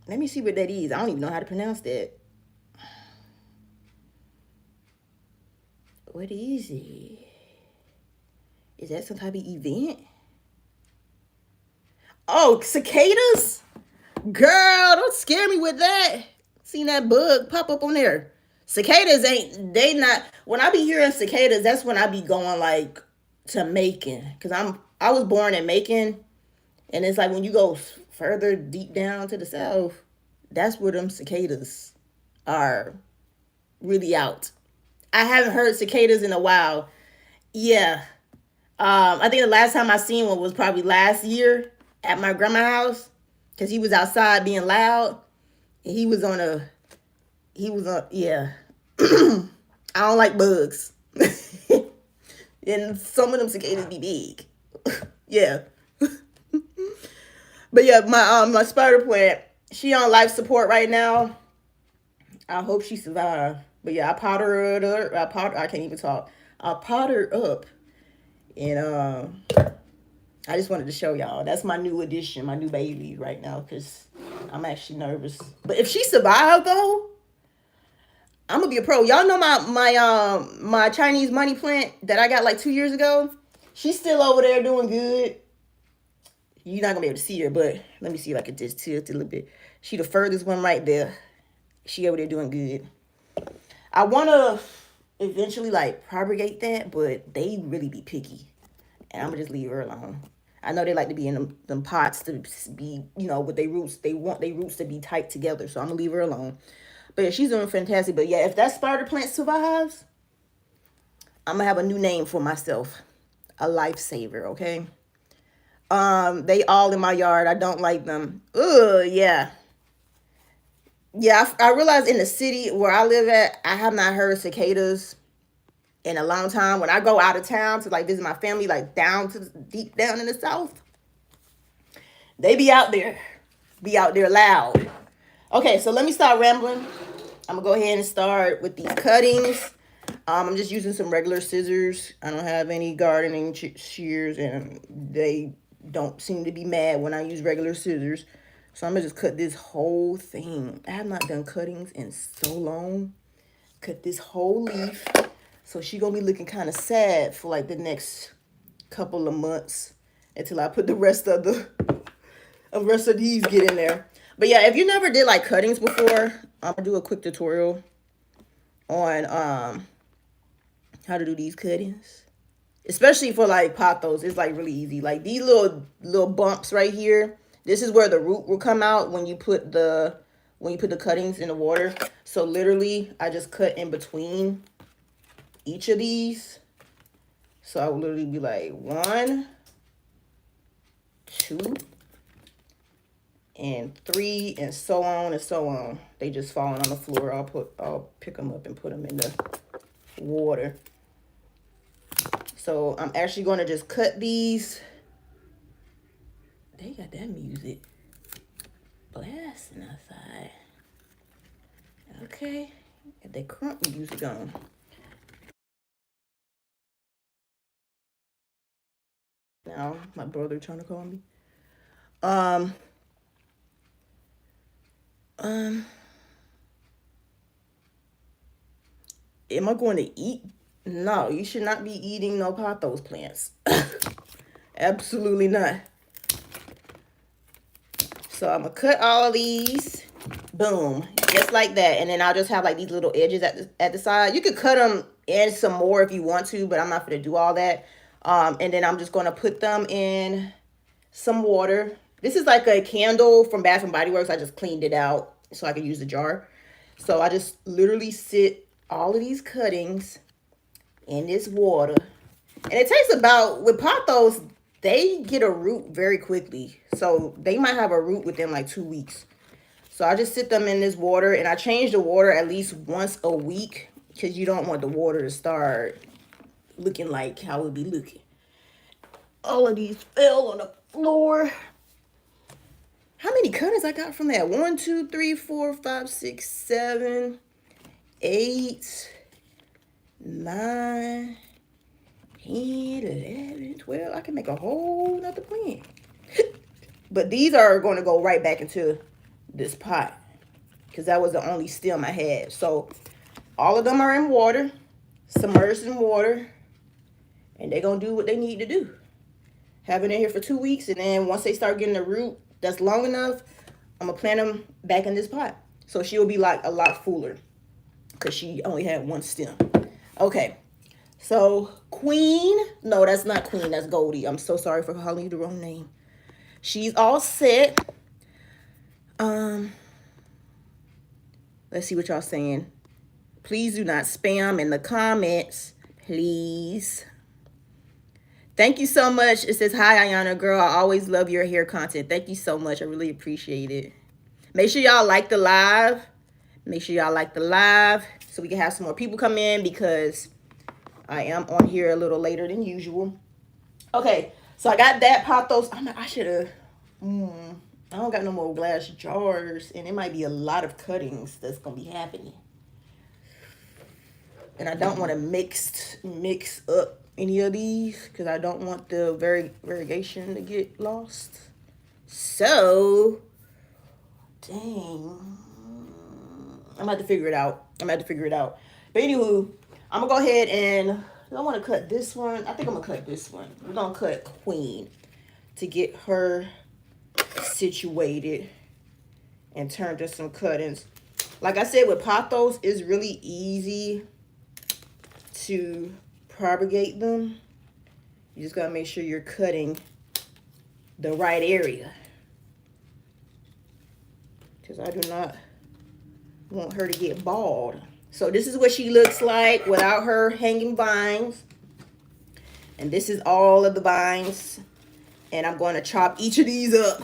Let me see what that is. I don't even know how to pronounce that. What is it? Is that some type of event? Oh, cicadas? Girl, don't scare me with that. Seen that bug pop up on there. Cicadas they not, when I be hearing cicadas, that's when I be going like to Macon. Cause I was born in Macon. And it's like when you go further deep down to the south, that's where them cicadas are really out. I haven't heard cicadas in a while. Yeah. I think the last time I seen one was probably last year at my grandma's house. Cause he was outside being loud. And yeah. I don't like bugs. And some of them cicadas be big. Yeah. But yeah, my spider plant, she on life support right now. I hope she survives. But yeah, I potted her. I can't even talk. I potted her up, and I just wanted to show y'all. That's my new addition, my new baby right now, because I'm actually nervous. But if she survived though, I'm gonna be a pro. Y'all know my Chinese money plant that I got like 2 years ago. She's still over there doing good. You're not gonna be able to see her, but let me see if I can just tilt a little bit. She the furthest one right there. She over there doing good. I wanna eventually like propagate that, but they really be picky. And I'm gonna just leave her alone. I know they like to be in them pots to be, with their roots. They want their roots to be tight together. So I'm gonna leave her alone. But yeah, she's doing fantastic. But yeah, if that spider plant survives, I'm gonna have a new name for myself. A lifesaver, okay? They all in my yard. I don't like them. Ugh, yeah. Yeah, I realize in the city where I live at, I have not heard cicadas in a long time. When I go out of town to like visit my family, like deep down in the south, they be out there loud. Okay, so let me start rambling. I'm gonna go ahead and start with these cuttings. I'm just using some regular scissors. I don't have any gardening shears, and they don't seem to be mad when I use regular scissors. So I'm gonna just cut this whole thing. I have not done cuttings in so long. Cut this whole leaf. So she gonna be looking kind of sad for like the next couple of months until I put the rest of these get in there. But yeah, if you never did like cuttings before, I'm gonna do a quick tutorial on how to do these cuttings. Especially for like pothos, it's like really easy. Like these little bumps right here. This is where the root will come out when you put the cuttings in the water. So literally, I just cut in between each of these. So I will literally be like 1, 2, and 3, and so on and so on. They just falling on the floor. I'll pick them up and put them in the water. So I'm actually going to just cut these. They got that music blasting outside. Okay, get that crunk music on. Now now. My brother trying to call me. Um, um, am I going to eat? No, you should not be eating no pothos plants. Absolutely not. So I'm gonna cut all of these. Boom, just like that. And then I'll just have like these little edges at the side. You could cut them in some more if you want to, but I'm not gonna do all that. And then I'm just gonna put them in some water. This is like a candle from Bath and Body Works. I just cleaned it out so I can use the jar. So I just literally sit all of these cuttings in this water. And it takes about, with pothos, they get a root very quickly. So they might have a root within like 2 weeks. So I just sit them in this water, and I change the water at least once a week because you don't want the water to start looking like how it would be looking. All of these fell on the floor. How many cuttings I got from that? 1, 2, 3, 4, 5, 6, 7, 8, 9, 10, 11, 12. I can make a whole nother plant. But these are going to go right back into this pot because that was the only stem I had. So all of them are in water, submerged in water, and they're going to do what they need to do. Have it in here for 2 weeks, and then once they start getting a root that's long enough, I'm going to plant them back in this pot. So she'll be like a lot fuller because she only had one stem. Okay, so Queen, no, that's not Queen, that's Goldie. I'm so sorry for calling you the wrong name. She's all set. Let's see what y'all saying. Please do not spam in the comments, please. Thank you so much. It says, hi, Ayana, girl. I always love your hair content. Thank you so much. I really appreciate it. Make sure y'all like the live. Make sure y'all like the live so we can have some more people come in because I am on here a little later than usual. Okay, so I got that pothos. I should have... I don't got no more glass jars, and it might be a lot of cuttings that's going to be happening. And I don't want to mix up any of these because I don't want the variegation to get lost. So, dang. I'm going to have to figure it out. But anywho, I'm going to go ahead and I want to cut this one. I think I'm going to cut this one. We're going to cut Queen to get her situated and turn to some cuttings. Like I said, with pothos, it's really easy to propagate them. You just gotta make sure you're cutting the right area, because I do not want her to get bald. So this is what she looks like without her hanging vines, and this is all of the vines, and I'm going to chop each of these up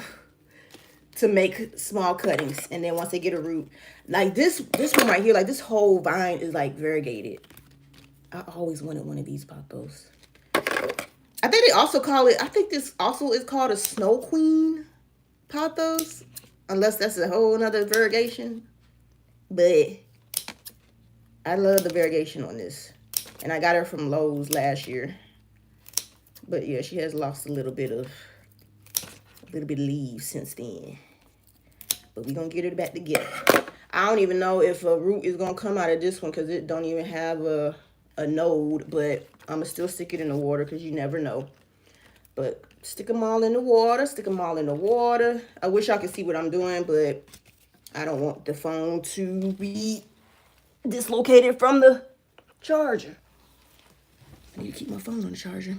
to make small cuttings. And then once they get a root, like this one right here, like this whole vine is like variegated. I always wanted one of these pothos. I think they also call it, I think this also is called a Snow Queen pothos, unless that's a whole nother variegation. But I love the variegation on this, and I got her from Lowe's last year. But yeah, she has lost a little bit of leaves since then. But we're gonna get it back together. I don't even know if a root is gonna come out of this one because it don't even have a node, but I'm gonna still stick it in the water because you never know. But stick them all in the water. I wish y'all could see what I'm doing, but I don't want the phone to be dislocated from the charger. I need to keep my phone on the charger.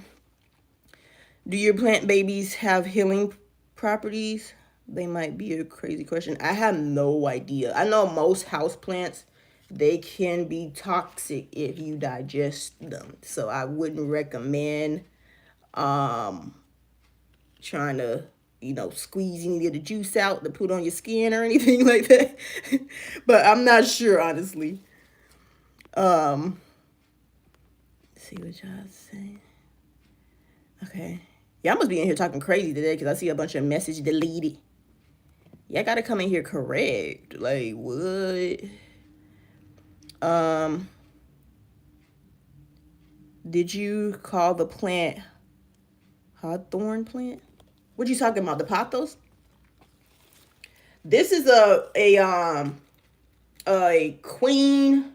Do your plant babies have healing properties? They might be a crazy question. I have no idea. I know most houseplants, they can be toxic if you digest them. So I wouldn't recommend trying to, squeeze any of the juice out to put on your skin or anything like that. But I'm not sure, honestly. Let's see what y'all saying. Okay. Y'all must be in here talking crazy today because I see a bunch of message deleted. Y'all gotta come in here correct. Like, what? Did you call the plant Hawthorn plant. What you talking about? The pothos? This is a queen.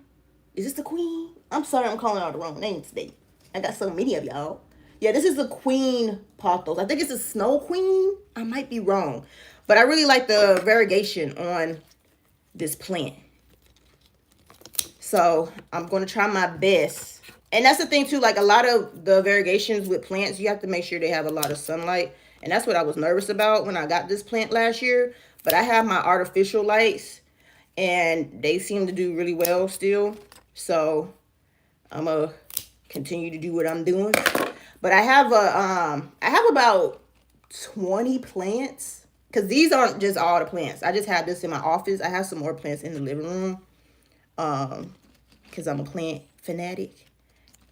Is this the queen? I'm sorry, I'm calling out the wrong name today. I got so many of y'all. Yeah, this is the queen pothos. I think it's a snow queen. I might be wrong, but I really like the variegation on this plant. So I'm gonna try my best. And that's the thing too, like a lot of the variegations with plants, you have to make sure they have a lot of sunlight. And that's what I was nervous about when I got this plant last year. But I have my artificial lights and they seem to do really well still. So I'm gonna continue to do what I'm doing. But I have about 20 plants. Cause these aren't just all the plants. I just have this in my office. I have some more plants in the living room. Because I'm a plant fanatic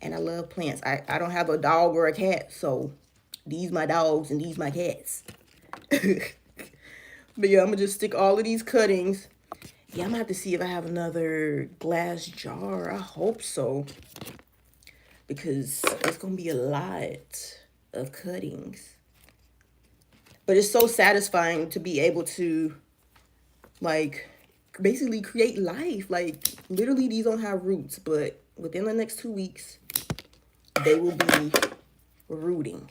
and I love plants. I don't have a dog or a cat, so these my dogs and these my cats. But yeah, I'm gonna just stick all of these cuttings. Yeah, I'm gonna have to see if I have another glass jar. I hope so. Because it's gonna be a lot of cuttings. But it's so satisfying to be able to like basically create life. Like literally these don't have roots, but within the next 2 weeks they will be rooting,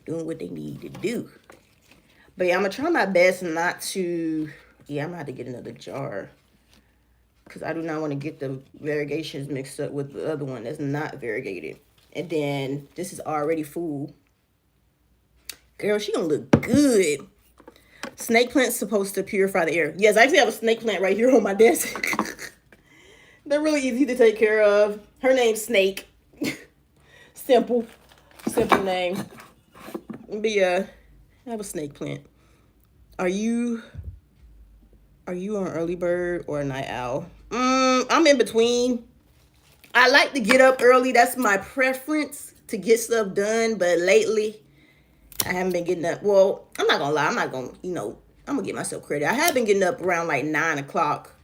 doing what they need to do. But yeah, I'm gonna try my best not to, I'm gonna have to get another jar because I do not want to get the variegations mixed up with the other one that's not variegated. And then this is already full. Girl, she gonna look good. Snake plant's supposed to purify the air. Yes, I actually have a snake plant right here on my desk. They're really easy to take care of. Her name's Snake. Simple name. But yeah, I have a snake plant. Are you an early bird or a night owl? I'm in between. I like to get up early. That's my preference to get stuff done. But lately, I haven't been getting up. Well, I'm not gonna lie. I'm not gonna, I'm gonna get myself credit. I have been getting up around like 9 o'clock.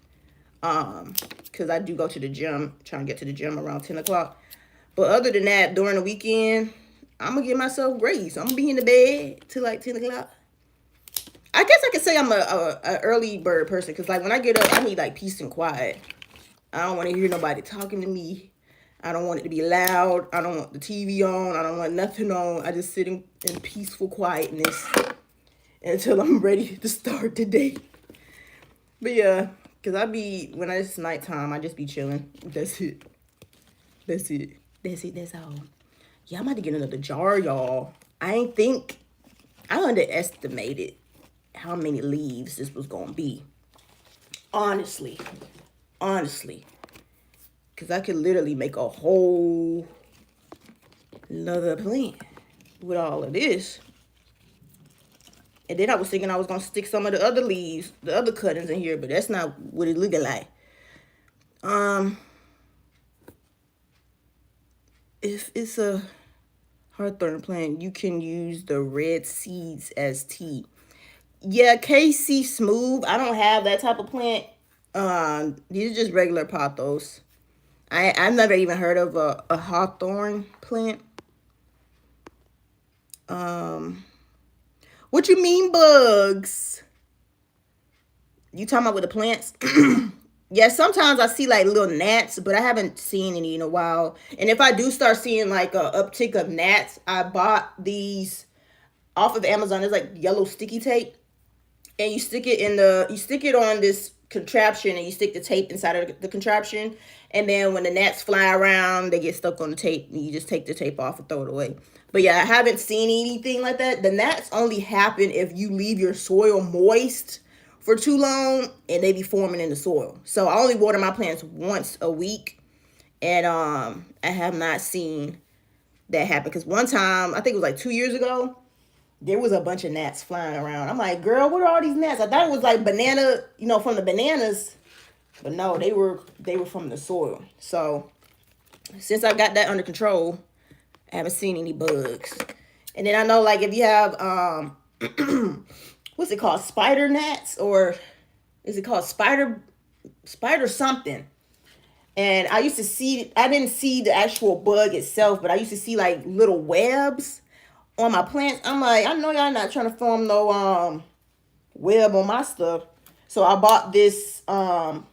Because I do go to the gym, trying to get to the gym around 10 o'clock. But other than that, during the weekend, I'm gonna give myself grace. I'm gonna be in the bed till like 10 o'clock. I guess I could say I'm a early bird person because like when I get up, I need like peace and quiet. I don't want to hear nobody talking to me. I don't want it to be loud. I don't want the TV on. I don't want nothing on. I just sit in peaceful quietness until I'm ready to start the day. But yeah, because when it's nighttime, I just be chilling. That's it. That's all. Yeah, I'm about to get another jar, y'all. I underestimated how many leaves this was going to be. Honestly. Because I could literally make a whole another plant with all of this. And then I was thinking I was going to stick some of the other leaves, the other cuttings in here, but that's not what it looking like. If it's a hawthorn plant, you can use the red seeds as tea. Yeah, KC Smooth. I don't have that type of plant. These are just regular pothos. I've never even heard of a hawthorn plant. What you mean bugs? You talking about with the plants? Yeah, sometimes I see like little gnats, but I haven't seen any in a while. And if I do start seeing like a uptick of gnats, I bought these off of Amazon. It's like yellow sticky tape. And you stick it on this contraption and you stick the tape inside of the contraption. And then when the gnats fly around, they get stuck on the tape and you just take the tape off and throw it away. But yeah, I haven't seen anything like that. The gnats only happen if you leave your soil moist for too long and they be forming in the soil. So I only water my plants once a week. And I have not seen that happen. Because one time, I think it was like 2 years ago, there was a bunch of gnats flying around. I'm like, girl, what are all these gnats? I thought it was like banana, from the bananas. But no, they were from the soil. So since I got that under control, I haven't seen any bugs. And then I know like if you have what's it called? Spider gnats, or is it called spider something? And I didn't see the actual bug itself, but I used to see like little webs on my plants. I'm like, I know y'all not trying to form no web on my stuff. So I bought this off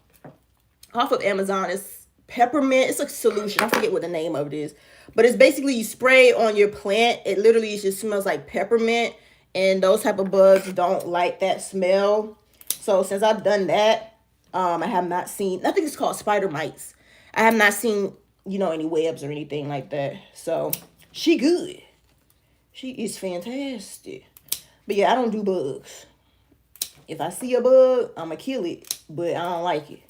of Amazon. It's peppermint. It's a solution. I forget what the name of it is. But it's basically you spray on your plant. It literally just smells like peppermint. And those type of bugs don't like that smell. So since I've done that, I have not seen, I think it's called spider mites. I have not seen, any webs or anything like that. So she good. She is fantastic. But yeah, I don't do bugs. If I see a bug, I'ma kill it. But I don't like it.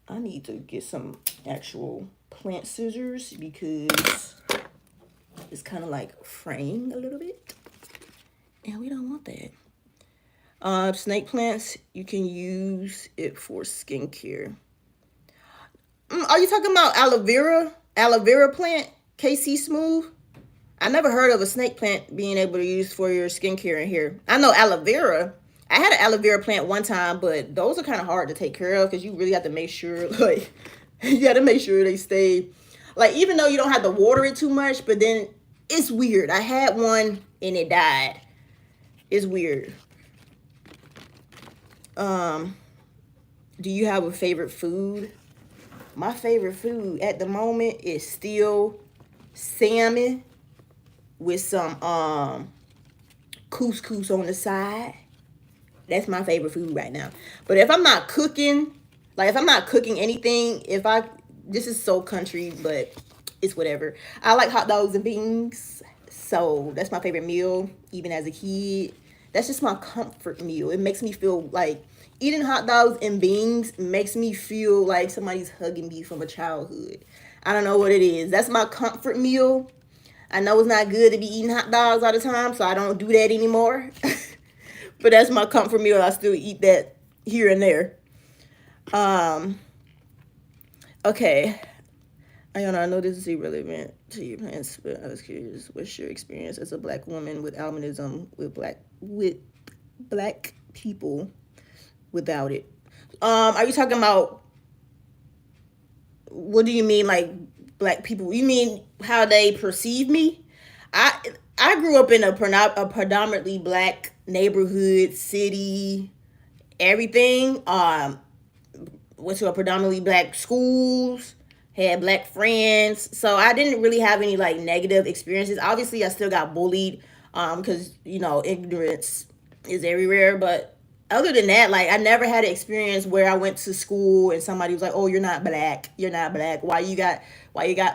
I need to get some actual plant scissors because it's kind of like fraying a little bit. And we don't want that. Snake plants, you can use it for skincare. Are you talking about aloe vera? Aloe vera plant? KC Smooth? I never heard of a snake plant being able to use for your skincare in here. I know aloe vera. I had an aloe vera plant one time, but those are kind of hard to take care of because you really have to make sure, like, you got to make sure they stay, like, even though you don't have to water it too much, but then it's weird. I had one and it died. It's weird. Do you have a favorite food? My favorite food at the moment is still salmon with some couscous on the side. That's my favorite food right now. But if I'm not cooking, like if I'm not cooking anything, this is so country, but it's whatever. I like hot dogs and beans. So that's my favorite meal, even as a kid. That's just my comfort meal. It makes me feel like eating hot dogs and beans makes me feel like somebody's hugging me from a childhood. I don't know what it is. That's my comfort meal. I know it's not good to be eating hot dogs all the time, so I don't do that anymore. But that's my comfort meal. I still eat that here and there. Okay. I know this is irrelevant to your plans, but I was curious. What's your experience as a Black woman with albinism with black people without it? Are you talking about, what do you mean, like Black people? You mean how they perceive me? I grew up in a predominantly Black neighborhood, city, everything. Went to a predominantly Black schools, had Black friends, so I didn't really have any like negative experiences. Obviously, I still got bullied, because ignorance is everywhere. But other than that, like I never had an experience where I went to school and somebody was like, "Oh, you're not black. You're not black. Why you got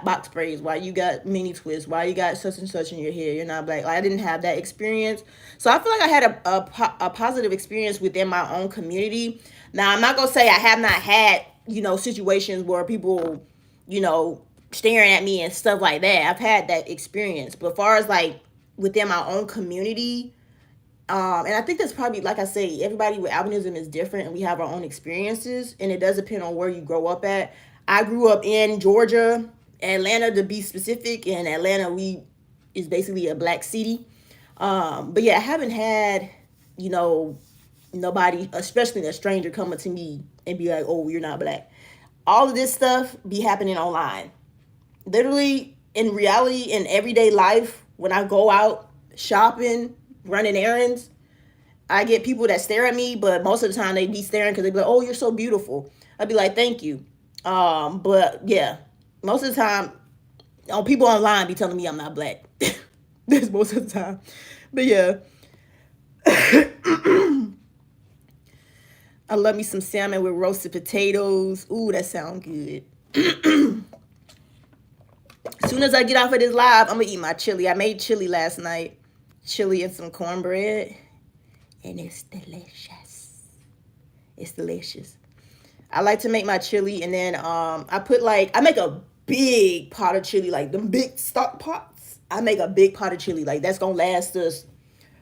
box braids? Why you got mini twists? Why you got such and such in your hair? You're not black." Like I didn't have that experience, so I feel like I had a positive experience within my own community. Now I'm not gonna say I have not had situations where people staring at me and stuff like that. I've had that experience, but as far as like within my own community. And I think that's probably, like I say, everybody with albinism is different and we have our own experiences, and it does depend on where you grow up at. I grew up in Georgia, Atlanta to be specific, and Atlanta is basically a Black city. But yeah, I haven't had, nobody, especially a stranger, coming to me and be like, "Oh, you're not Black." All of this stuff be happening online. Literally, in reality, in everyday life, when I go out shopping, running errands, I get people that stare at me, but most of the time they be staring because they be like, "Oh, you're so beautiful." I'd be like, "Thank you." But yeah, most of the time, people online be telling me I'm not Black. That's most of the time. But yeah. I love me some salmon with roasted potatoes. Ooh, that sounds good. As soon as I get off of this live, I'm going to eat my chili. I made chili last night. Chili and some cornbread. And it's delicious. It's delicious. I like to make my chili, and then I make a big pot of chili, like them big stock pots. I make a big pot of chili. Like that's going to last us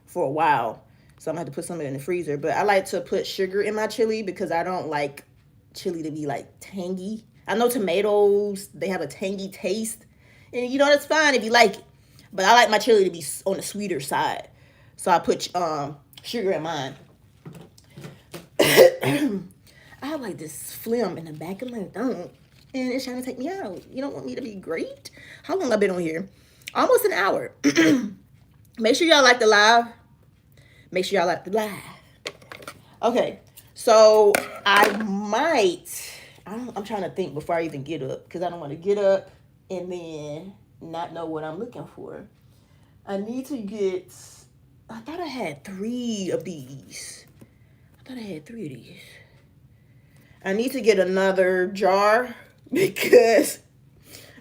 for a while. So I'm going to have to put some of it in the freezer. But I like to put sugar in my chili because I don't like chili to be like tangy. I know tomatoes, they have a tangy taste. And that's fine if you like it. But I like my chili to be on the sweeter side. So I put sugar in mine. I have like this phlegm in the back of my thumb. And it's trying to take me out. You don't want me to be great? How long have I been on here? Almost an hour. Make sure y'all like the live. Make sure y'all like the live. Okay, so I'm trying to think before I even get up because I don't want to get up and then not know what I'm looking for. I need to get, I thought I had 3 of these. I need to get another jar because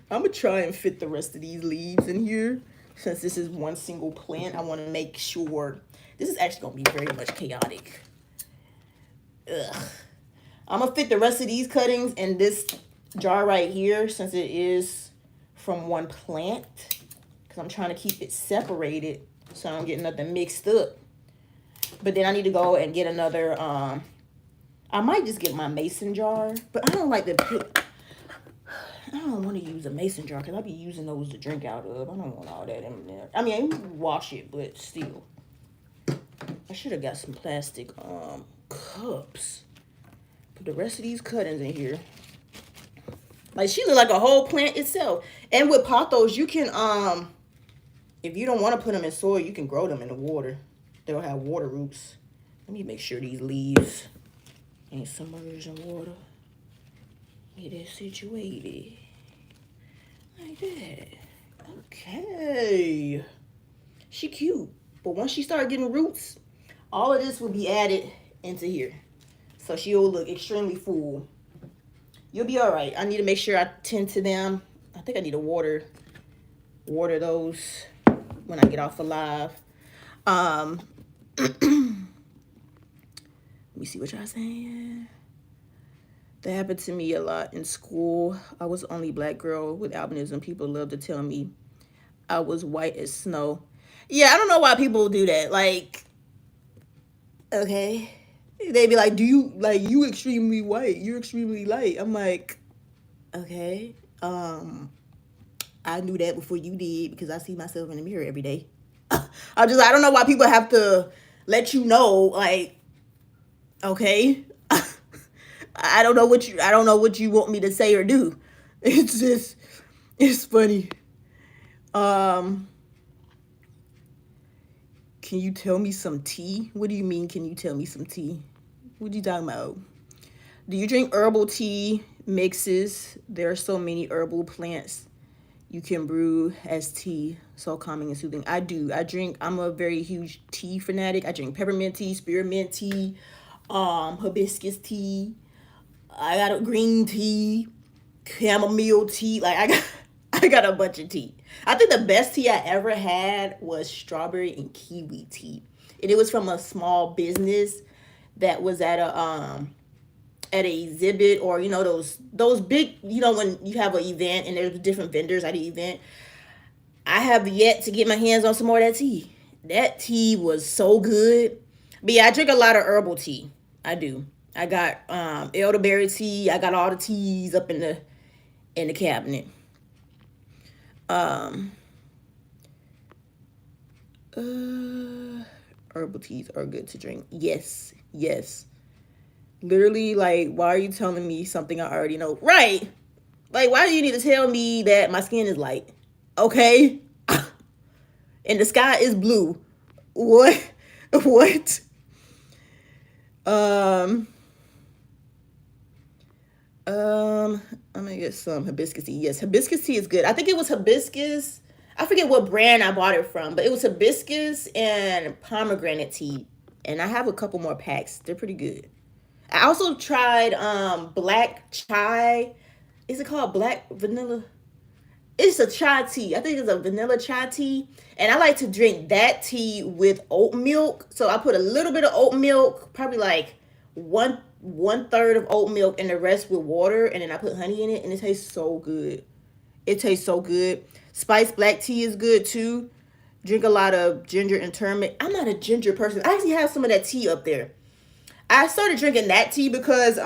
I'm going to try and fit the rest of these leaves in here. Since this is one single plant, I want to make sure. This is actually going to be very much chaotic. Ugh. I'm going to fit the rest of these cuttings in this jar right here since it is from one plant. Because I'm trying to keep it separated so I don't get nothing mixed up. But then I need to go and get another, I might just get my mason jar. But I don't like to put, I don't want to use a mason jar because I'll be using those to drink out of. I don't want all that in there. I mean, I can wash it, but still. I should have got some plastic cups. Put the rest of these cuttings in here. Like, she look like a whole plant itself. And with pothos, you can, if you don't want to put them in soil, you can grow them in the water. They'll have water roots. Let me make sure these leaves ain't submerged in water. Get it situated. Like that. Okay. She cute. But once she start getting roots, all of this will be added into here. So she'll look extremely full. You'll be all right. I need to make sure I tend to them. I think I need to water those when I get off of live. Let me see what y'all saying. That happened to me a lot in school. I was the only black girl with albinism. People love to tell me I was white as snow. Yeah, I don't know why people do that. Like, okay. They be like, you extremely white. You're extremely light. I'm like, okay. I knew that before you did because I see myself in the mirror every day. I don't know why people have to let you know, like, okay. I don't know what you want me to say or do. It's funny. Can you tell me some tea? What do you mean, can you tell me some tea? What are you talking about? Do you drink herbal tea mixes? There are so many herbal plants you can brew as tea. So calming and soothing. I do. I'm a very huge tea fanatic. I drink peppermint tea, spearmint tea, hibiscus tea. I got a green tea, chamomile tea. Like, I got a bunch of tea. I think the best tea I ever had was strawberry and kiwi tea. And it was from a small business that was at an exhibit, or those big, when you have an event and there's different vendors at the event. I have yet to get my hands on some more of that tea. That tea was so good. But yeah, I drink a lot of herbal tea. I do. I got elderberry tea. I got all the teas up in the cabinet. Herbal teas are good to drink. Yes. Literally, like, why are you telling me something I already know? Right. Like, why do you need to tell me that my skin is light? Okay. And the sky is blue. What? I'm gonna get some hibiscus tea. Yes, hibiscus tea is good. I think it was hibiscus. I forget what brand I bought it from, but it was hibiscus and pomegranate tea. And I have a couple more packs. They're pretty good. I also tried black chai. Is it called black vanilla? It's a chai tea. I think it's a vanilla chai tea. And I like to drink that tea with oat milk. So I put a little bit of oat milk, probably like one third of oat milk, and the rest with water. And then I put honey in it, and it tastes so good. Spiced black tea is good too. Drink a lot of ginger and turmeric. I'm not a ginger person. I actually have some of that tea up there. I started drinking that tea because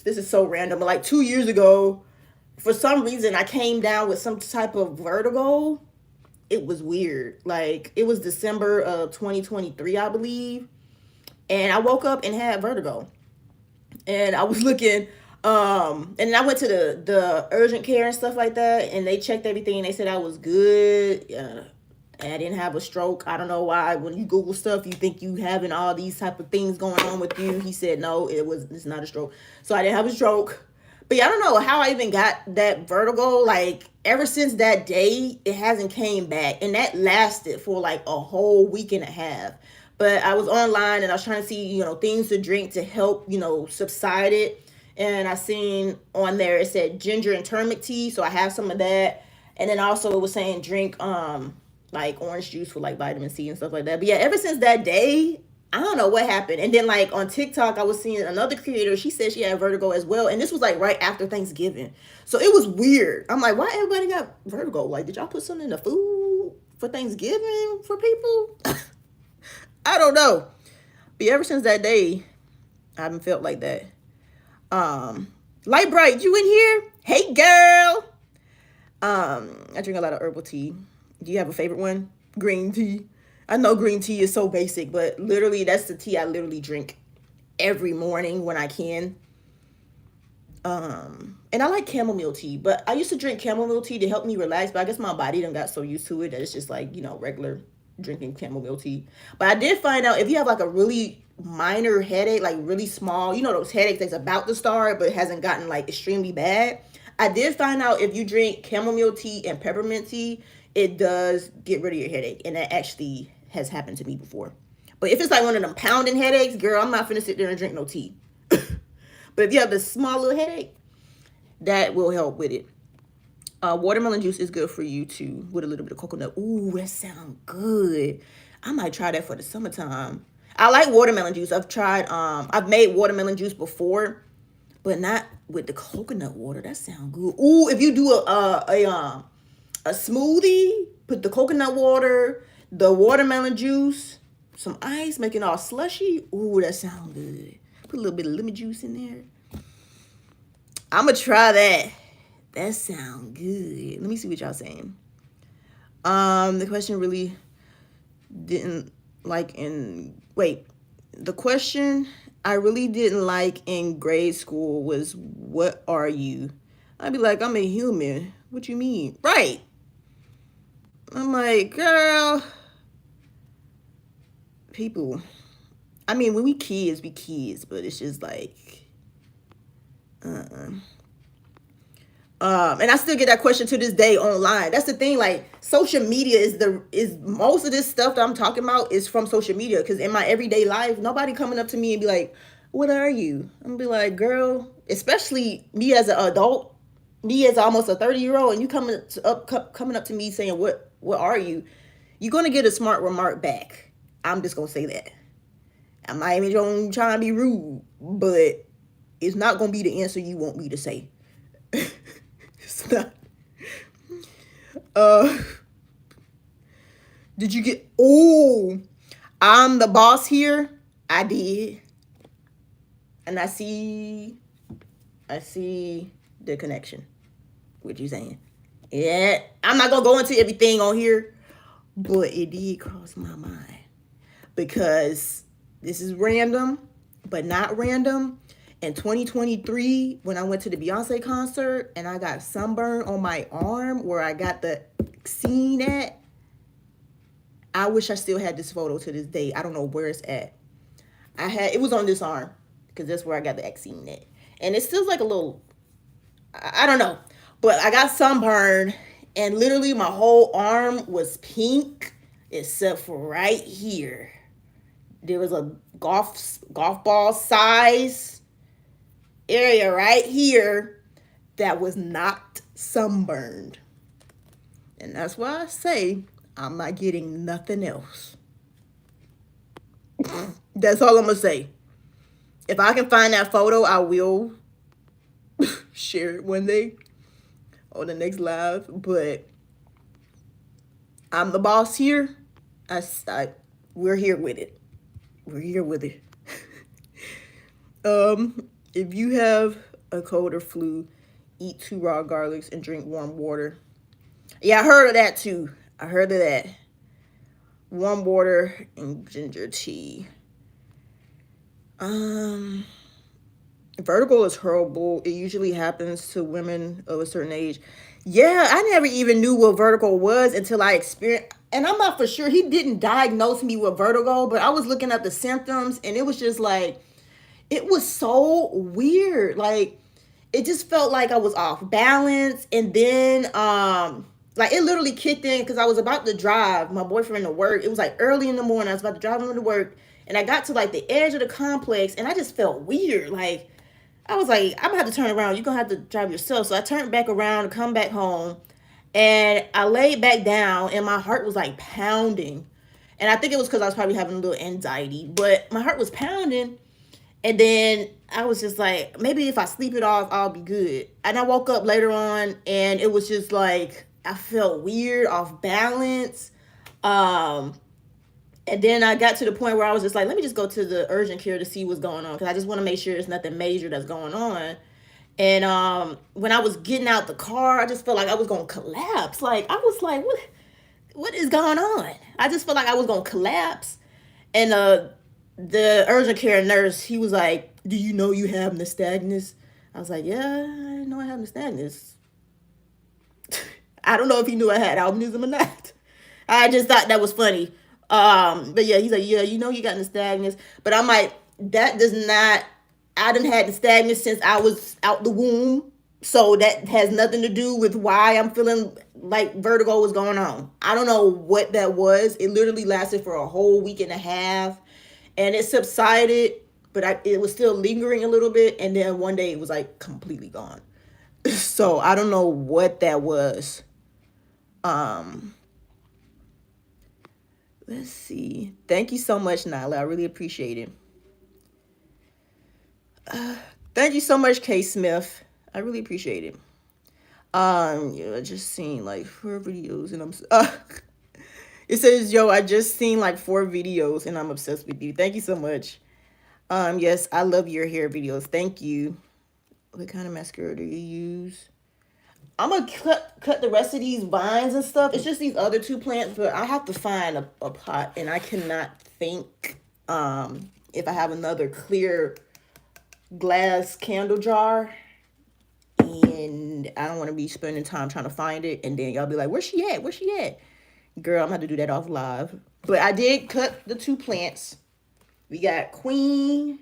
this is so random, but like 2 years ago, for some reason, I came down with some type of vertigo. It was weird. Like, it was December of 2023, I believe. And I woke up and had vertigo. And I was looking, and I went to the urgent care and stuff like that, and they checked everything, and they said I was good. I didn't have a stroke. I don't know why. When you Google stuff, you think you having all these type of things going on with you. He said no, it's not a stroke. So I didn't have a stroke. But yeah, I don't know how I even got that vertigo. Like ever since that day, it hasn't came back, and that lasted for like a whole week and a half. But I was online and I was trying to see, things to drink to help, subside it. And I seen on there it said ginger and turmeric tea, so I have some of that. And then also it was saying drink like orange juice for like vitamin C and stuff like that. But yeah, ever since that day, I don't know what happened. And then like on TikTok, I was seeing another creator. She said she had vertigo as well, and this was like right after Thanksgiving. So it was weird. I'm like, why everybody got vertigo? Like, did y'all put something in the food for Thanksgiving for people? I don't know. But ever since that day, I haven't felt like that. Light Bright, you in here? Hey girl. I drink a lot of herbal tea. Do you have a favorite one? Green tea. I know green tea is so basic, but literally that's the tea I literally drink every morning when I can. And I like chamomile tea, but I used to drink chamomile tea to help me relax, but I guess my body done got so used to it that it's just like, regular drinking chamomile tea. But I did find out if you have like a really minor headache, like really small, those headaches that's about to start but hasn't gotten like extremely bad. I did find out if you drink chamomile tea and peppermint tea, it does get rid of your headache. And that actually has happened to me before. But if it's like one of them pounding headaches, girl, I'm not finna sit there and drink no tea. But if you have a small little headache, that will help with it. Watermelon juice is good for you too, with a little bit of coconut. Ooh, that sounds good. I might try that for the summertime. I like watermelon juice. I've made watermelon juice before, but not with the coconut water. That sounds good. Ooh, if you do a smoothie, put the coconut water, the watermelon juice, some ice, make it all slushy. Ooh, that sounds good. Put a little bit of lemon juice in there. I'm going to try that. That sounds good. Let me see what y'all saying. The question really didn't like the question I really didn't like in grade school was, what are you? I'd be like, I'm a human. What you mean? Right. I'm like, girl, people. I mean, when we kids, but it's just like, and I still get that question to this day online. That's the thing. Like, social media is most of this stuff that I'm talking about is from social media. Because in my everyday life, nobody coming up to me and be like, "What are you?" I'm gonna be like, "Girl," especially me as an adult, me as almost a 30-year-old, and you coming up to me saying, "What are you?" You're gonna get a smart remark back. I'm just gonna say that. I'm not even gonna try to be rude, but it's not gonna be the answer you want me to say. It's not. Did you get? Oh, I'm the boss here. I did, and I see the connection. What you saying? Yeah, I'm not gonna go into everything on here, but it did cross my mind because this is random, but not random. In 2023, when I went to the Beyonce concert and I got sunburn on my arm where I got the scene at, I wish I still had this photo to this day. I don't know where it's at. It was on this arm because that's where I got the vaccine at. And it still like a little, I don't know. But I got sunburned and literally my whole arm was pink except for right here. There was a golf ball size area right here that was not sunburned. And that's why I say I'm not getting nothing else. That's all I'm going to say. If I can find that photo, I will share it one day on the next live. But I'm the boss here. We're here with it. We're here with it. If you have a cold or flu, eat 2 raw garlics and drink warm water. Yeah, I heard of that too. I heard of that. Warm water and ginger tea. Vertigo is horrible. It usually happens to women of a certain age. Yeah, I never even knew what vertigo was until I experienced. and I'm not for sure, he didn't diagnose me with vertigo, but I was looking at the symptoms and it was just like, it was so weird. Like, it just felt like I was off balance. And then, like, it literally kicked in because I was about to drive my boyfriend to work. It was like early in the morning. I was about to drive him to work. And I got to like the edge of the complex and I just felt weird. Like, I was like, I'm gonna have to turn around. You're gonna have to drive yourself. So I turned back around to come back home. And I laid back down and my heart was like pounding. And I think it was because I was probably having a little anxiety, but my heart was pounding. And then I was just like, maybe if I sleep it off, I'll be good. And I woke up later on and it was just like, I felt weird, off balance. Um, and then I got to the point where I was just like, let me just go to the urgent care to see what's going on. Because I just want to make sure there's nothing major that's going on. And when I was getting out the car, I just felt like I was going to collapse. Like, I was like, what is going on? I just felt like I was going to collapse. And the urgent care nurse, he was like, do you know you have nystagmus? I was like, yeah, I know I have nystagmus. I don't know if he knew I had albinism or not. I just thought that was funny. But yeah, he's like, yeah, you know you got nystagmus. But I'm like, that does not, I done had nystagmus since I was out the womb. So that has nothing to do with why I'm feeling like vertigo was going on. I don't know what that was. It literally lasted for a whole week and a half. And it subsided, but it was still lingering a little bit. And then one day it was like completely gone. So I don't know what that was. Let's see. Thank you so much, Nyla. I really appreciate it. Thank you so much, K Smith. I really appreciate it. Yeah, I just seen like 4 videos and it says, yo, I just seen like 4 videos and I'm obsessed with you. Thank you so much. Yes, I love your hair videos. Thank you. What kind of mascara do you use? I'm gonna cut the rest of these vines and stuff. It's just these other 2 plants, but I have to find a pot and I cannot think if I have another clear glass candle jar. And I don't want to be spending time trying to find it. And then y'all be like, where's she at? Where's she at? Girl, I'm going to do that off live. But I did cut the 2 plants. We got Queen.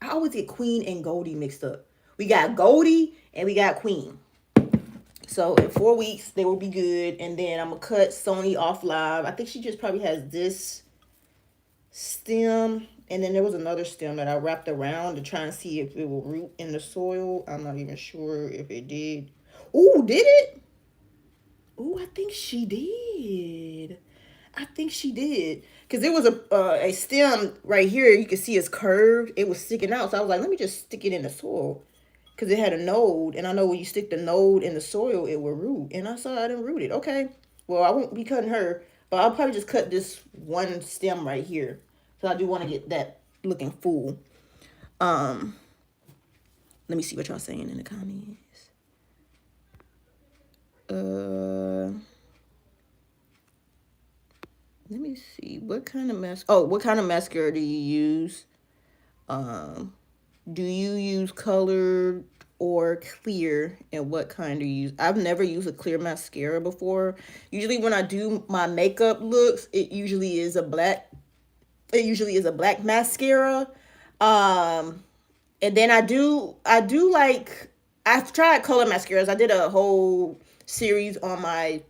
I always get Queen and Goldie mixed up. We got Goldie and we got Queen. So in 4 weeks, they will be good. And then I'm going to cut Sony off live. I think she just probably has this stem. And then there was another stem that I wrapped around to try and see if it will root in the soil. I'm not even sure if it did. Oh, did it? Oh, I think she did. I think she did. Because there was a stem right here. You can see it's curved. It was sticking out. So I was like, let me just stick it in the soil. Because it had a node. And I know when you stick the node in the soil, it will root. And I saw I didn't root it. Okay. Well, I won't be cutting her. But I'll probably just cut this one stem right here. So I do want to get that looking full. Let me see what y'all saying in the comments. Let me see. What kind of mascara do you use? Do you use colored or clear? And what kind do you use? I've never used a clear mascara before. Usually when I do my makeup looks, it usually is a black mascara. And then I do like, I've tried color mascaras. I did a whole series on my,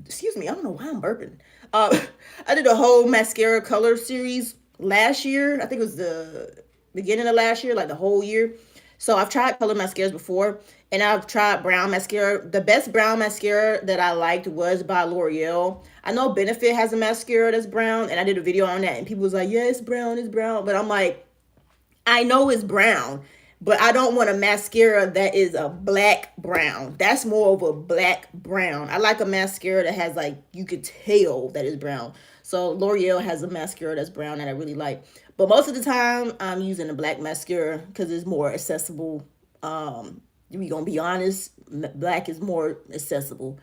excuse me, I don't know why I'm burping. I did a whole mascara color series last year. I think it was the beginning of last year, like the whole year. So I've tried color mascaras before, and I've tried brown mascara. The best brown mascara that I liked was by L'Oreal. I know Benefit has a mascara that's brown, and I did a video on that, and people was like, yeah, it's brown, it's brown. But I'm like, I know it's brown, but I don't want a mascara that is a black brown. That's more of a black brown. I like a mascara that has like, you could tell that it's brown. So L'Oreal has a mascara that's brown that I really like. But most of the time, I'm using a black mascara because it's more accessible. We gonna be honest, black is more accessible.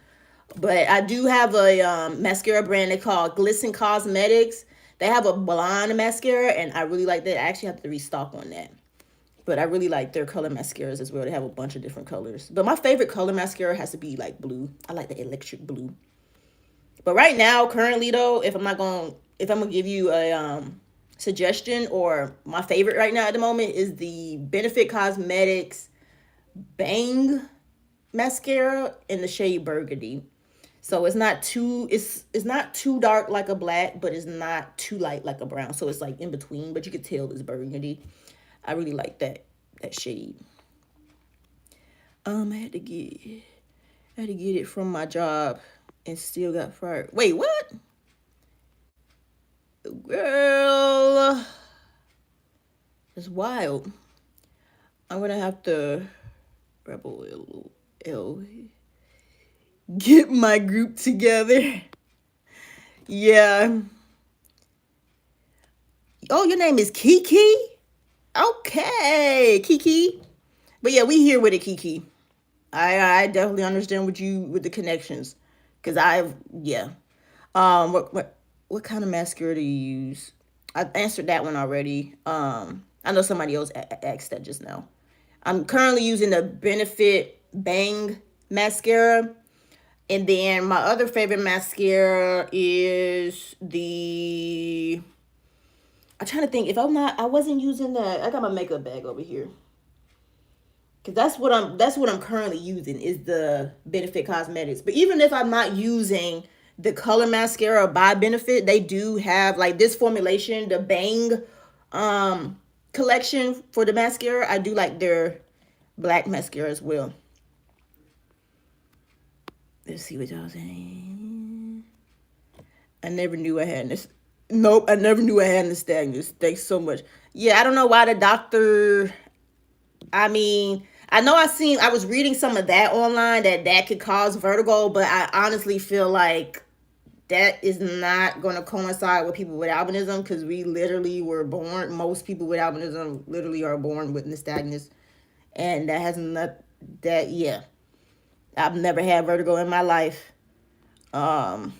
But I do have a mascara brand they call Glisten Cosmetics. They have a blonde mascara, and I really like that. I actually have to restock on that. But I really like their color mascaras as well. They have a bunch of different colors. But my favorite color mascara has to be like blue. I like the electric blue. But right now, currently though, if I'm gonna give you a suggestion, or my favorite right now at the moment is the Benefit Cosmetics Bang mascara in the shade Burgundy. So it's not too dark like a black, but it's not too light like a brown. So it's like in between, but you can tell it's burgundy. I really like that shade. I had to get it from my job and still got fired. Wait, what? Girl, it's wild. I'm gonna have to rebel L get my group together. Yeah. Oh, your name is Kiki? Okay, Kiki. But yeah, we here with it, Kiki. I definitely understand with the connections, cause yeah. What kind of mascara do you use? I answered that one already. I know somebody else asked that just now. I'm currently using the Benefit Bang mascara. And then my other favorite mascara is I'm trying to think, if I wasn't using that. I got my makeup bag over here. Cause that's what I'm currently using is the Benefit Cosmetics. But even if I'm not using the color mascara by Benefit, they do have like this formulation, the Bang collection for the mascara. I do like their black mascara as well. Let's see what y'all saying. I never knew I had this. Nope, I never knew I had nystagmus. Thanks so much. Yeah, I don't know why the doctor. I mean, I know I was reading some of that online that could cause vertigo, but I honestly feel like that is not going to coincide with people with albinism, because we literally were born. Most people with albinism literally are born with nystagmus, and that has not that. Yeah, I've never had vertigo in my life. Um,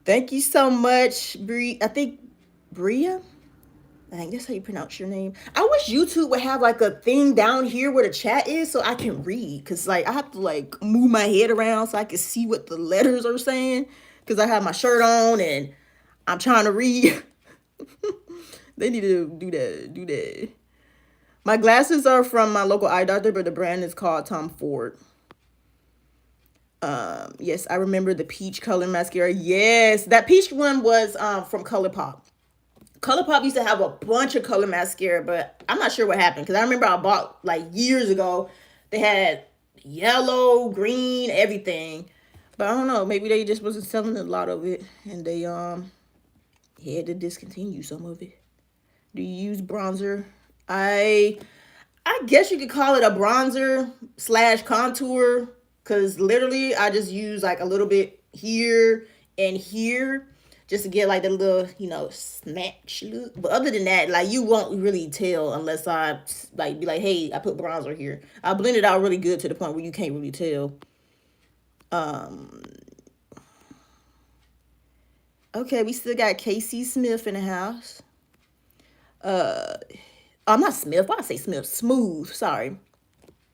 Thank you so much, Bree. I think Bria. I think that's how you pronounce your name. I wish YouTube would have like a thing down here where the chat is so I can read. Cause like I have to like move my head around so I can see what the letters are saying. Cause I have my shirt on and I'm trying to read. They need to do that. Do that. My glasses are from my local eye doctor, but the brand is called Tom Ford. Yes, I remember the peach color mascara. Yes, that peach one was from ColourPop. ColourPop used to have a bunch of color mascara, but I'm not sure what happened, because I remember I bought like years ago. They had yellow, green, everything, but I don't know. Maybe they just wasn't selling a lot of it, and they had to discontinue some of it. Do you use bronzer? I I guess you could call it a bronzer slash contour, because literally I just use like a little bit here and here just to get like the little, snatch look. But other than that, like you won't really tell unless I like be like, hey, I put bronzer here. I blend it out really good to the point where you can't really tell. Um, okay, we still got Casey Smith in the house. Uh, I'm not Smith. Why I say Smith? Smooth. Sorry.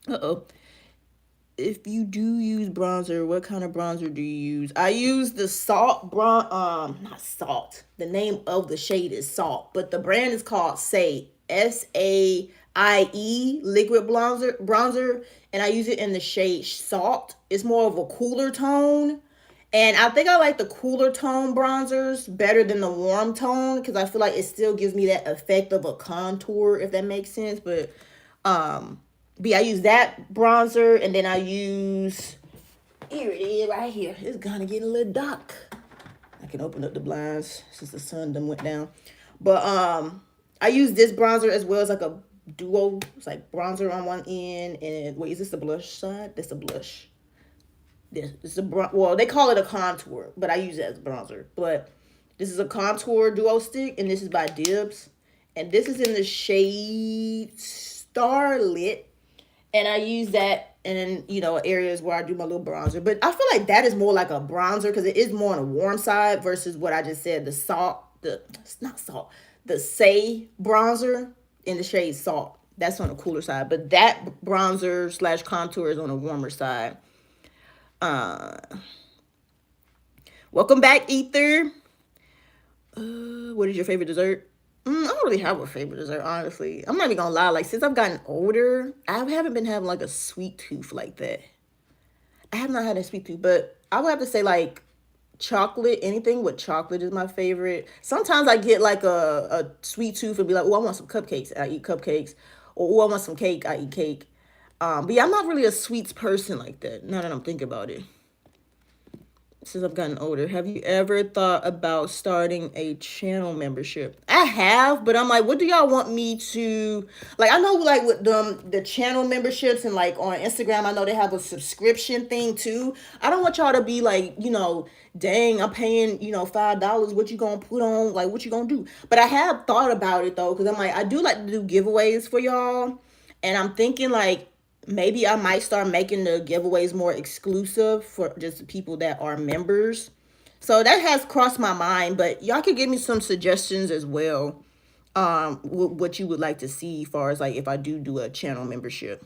Uh-oh. If you do use bronzer, what kind of bronzer do you use? I use the salt not salt. The name of the shade is salt, but the brand is called Shea. Saie liquid bronzer, and I use it in the shade salt. It's more of a cooler tone. And I think I like the cooler tone bronzers better than the warm tone, because I feel like it still gives me that effect of a contour, if that makes sense. Um, but I use that bronzer, and then I use, here it is right here. It's gonna get a little dark. I can open up the blinds since the sun done went down. But I use this bronzer as well as like a duo. It's like bronzer on one end, and wait, is this the blush side? That's the blush. This is well, they call it a contour, but I use it as bronzer. But this is a contour duo stick, and this is by Dibs, and this is in the shade Starlit, and I use that in areas where I do my little bronzer. But I feel like that is more like a bronzer, because it is more on the warm side versus what I just said, the salt, it's not salt, the Say bronzer in the shade Salt. That's on the cooler side, but that bronzer slash contour is on the warmer side. Uh, Welcome back, Ether. What is your favorite dessert? I don't really have a favorite dessert, honestly. I'm not even gonna lie. Like, since I've gotten older, I haven't been having like a sweet tooth like that. I have not had a sweet tooth, but I would have to say like chocolate. Anything with chocolate is my favorite. Sometimes I get like a sweet tooth and be like, oh, I want some cupcakes. I eat cupcakes. Or oh, I want some cake. I eat cake. But yeah, I'm not really a sweets person like that. Now that I'm thinking about it, since I've gotten older. Have you ever thought about starting a channel membership? I have, but I'm like, what do y'all want me to like? I know like with the channel memberships and like on Instagram, I know they have a subscription thing too. I don't want y'all to be like, dang, I'm paying, $5. What you gonna put on? Like, what you gonna do? But I have thought about it though, because I'm like, I do like to do giveaways for y'all. And I'm thinking like maybe I might start making the giveaways more exclusive for just people that are members. So that has crossed my mind, but y'all can give me some suggestions as well. What you would like to see as far as like if I do a channel membership.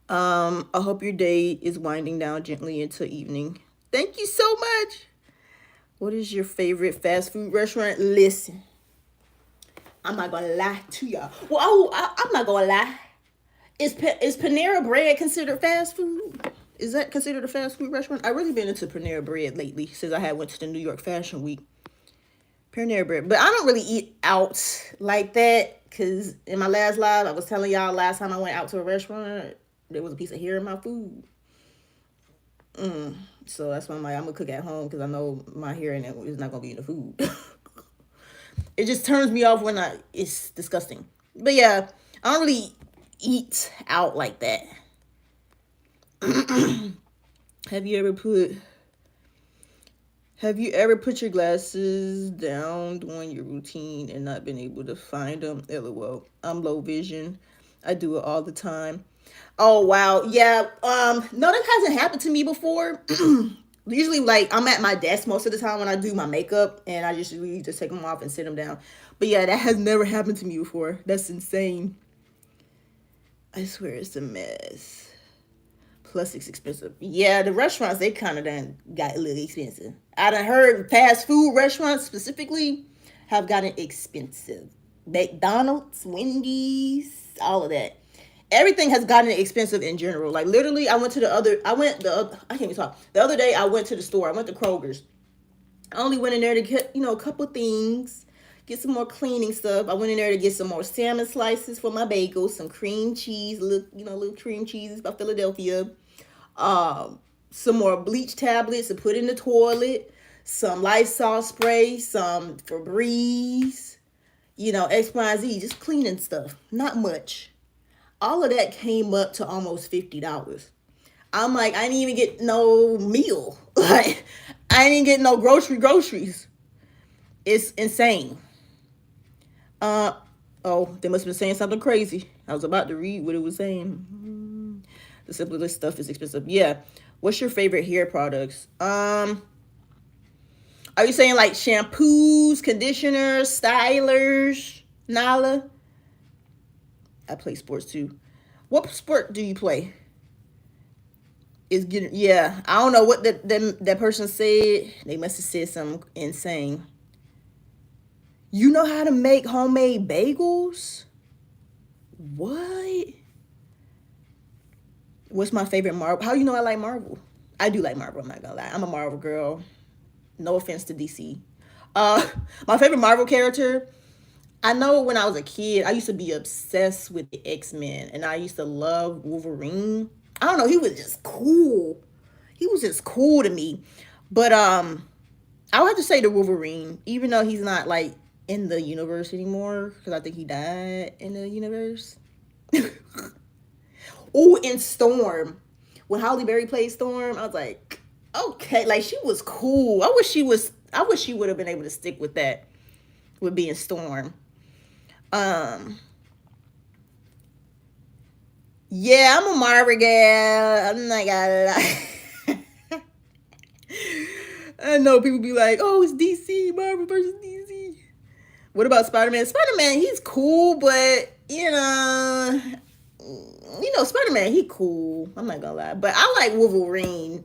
I hope your day is winding down gently into evening. Thank you so much. What is your favorite fast food restaurant? Listen, I'm not gonna lie to y'all. Well, I'm not gonna lie. Is Panera Bread considered fast food? Is that considered a fast food restaurant? I really been into Panera Bread lately since I had went to the New York Fashion Week. Panera Bread, but I don't really eat out like that because in my last live, I was telling y'all last time I went out to a restaurant, there was a piece of hair in my food. So that's why I'm gonna cook at home because I know my hair in it is not gonna be in the food. It just turns me off when it's disgusting. But yeah, I don't really eat out like that. Have you ever put your glasses down during your routine and not been able to find them? LOL. I'm low vision. I do it all the time. Oh wow. Yeah. No, that hasn't happened to me before. Usually like I'm at my desk most of the time when I do my makeup and I just really just take them off and sit them down. But yeah, that has never happened to me before. That's insane. I swear it's a mess. Plus it's expensive. Yeah, the restaurants, they kind of done got a little expensive. I done heard fast food restaurants specifically have gotten expensive. McDonald's, Wendy's, all of that. Everything has gotten expensive in general. Like literally, I can't even talk. The other day I went to the store. I went to Kroger's. I only went in there to get, a couple things, get some more cleaning stuff. I went in there to get some more salmon slices for my bagels, some cream cheese, little cream cheeses by Philadelphia. Some more bleach tablets to put in the toilet, some Lysol spray, some Febreze, X, Y, Z, just cleaning stuff. Not much. All of that came up to almost $50. I'm like, I didn't even get no meal. Like, I didn't get no groceries. It's insane. Oh, they must have been saying something crazy. I was about to read what it was saying. The simplest stuff is expensive. Yeah. What's your favorite hair products? Are you saying like shampoos, conditioners, stylers, Nala? I play sports too. What sport do you play? Yeah. I don't know what that person said. They must have said something insane. You know how to make homemade bagels? What? What's my favorite Marvel? How you know I like Marvel? I do like Marvel, I'm not gonna lie. I'm a Marvel girl. No offense to DC. My favorite Marvel character, I know when I was a kid, I used to be obsessed with the X-Men and I used to love Wolverine. I don't know, he was just cool. He was just cool to me. But I would have to say the Wolverine, even though he's not like in the universe anymore, because I think he died in the universe. Oh, in Storm. When Halle Berry played Storm, I was like, okay, like she was cool. I wish she would have been able to stick with that, with being Storm. Yeah, I'm a Marvel girl. I'm not gonna lie. I know people be like, oh, it's DC, Marvel versus DC. What about Spider-Man? Spider-Man, he's cool, but Spider-Man, he cool. I'm not gonna lie. But I like Wolverine.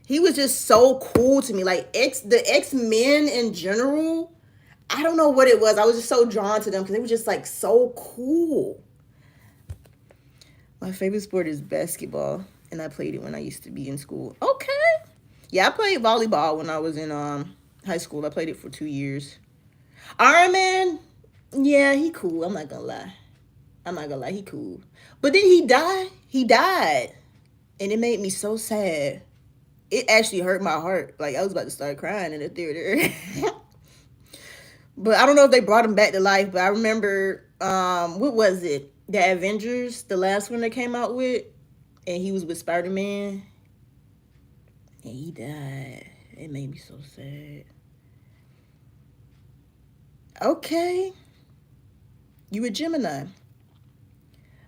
He was just so cool to me. Like the X-Men in general. I don't know what it was. I was just so drawn to them because they were just like so cool. My favorite sport is basketball, and I played it when I used to be in school. Okay. Yeah, I played volleyball when I was in high school. I played it for 2 years. Iron Man, yeah, he cool. I'm not gonna lie. He cool. But then he died. He died. And it made me so sad. It actually hurt my heart. Like I was about to start crying in the theater. But I don't know if they brought him back to life, but I remember what was it? The Avengers, the last one they came out with, and he was with Spider-Man. And he died. It made me so sad. Okay. You a Gemini.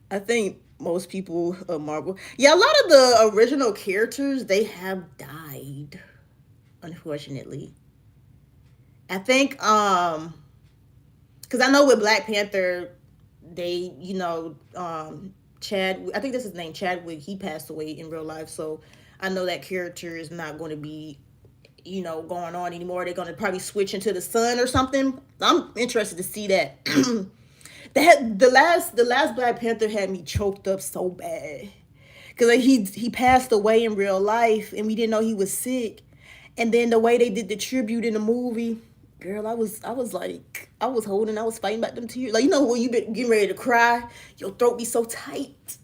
I think most people of Marvel. Yeah, a lot of the original characters, they have died, unfortunately. I think because I know with Black Panther, they, Chad, I think that's his name, Chadwick, he passed away in real life. So I know that character is not going to be, going on anymore. They're going to probably switch into the sun or something. I'm interested to see that. The last Black Panther had me choked up so bad. Cause like he passed away in real life and we didn't know he was sick. And then the way they did the tribute in the movie, girl, I was holding, I was fighting back them tears. Like, when you been getting ready to cry, your throat be so tight.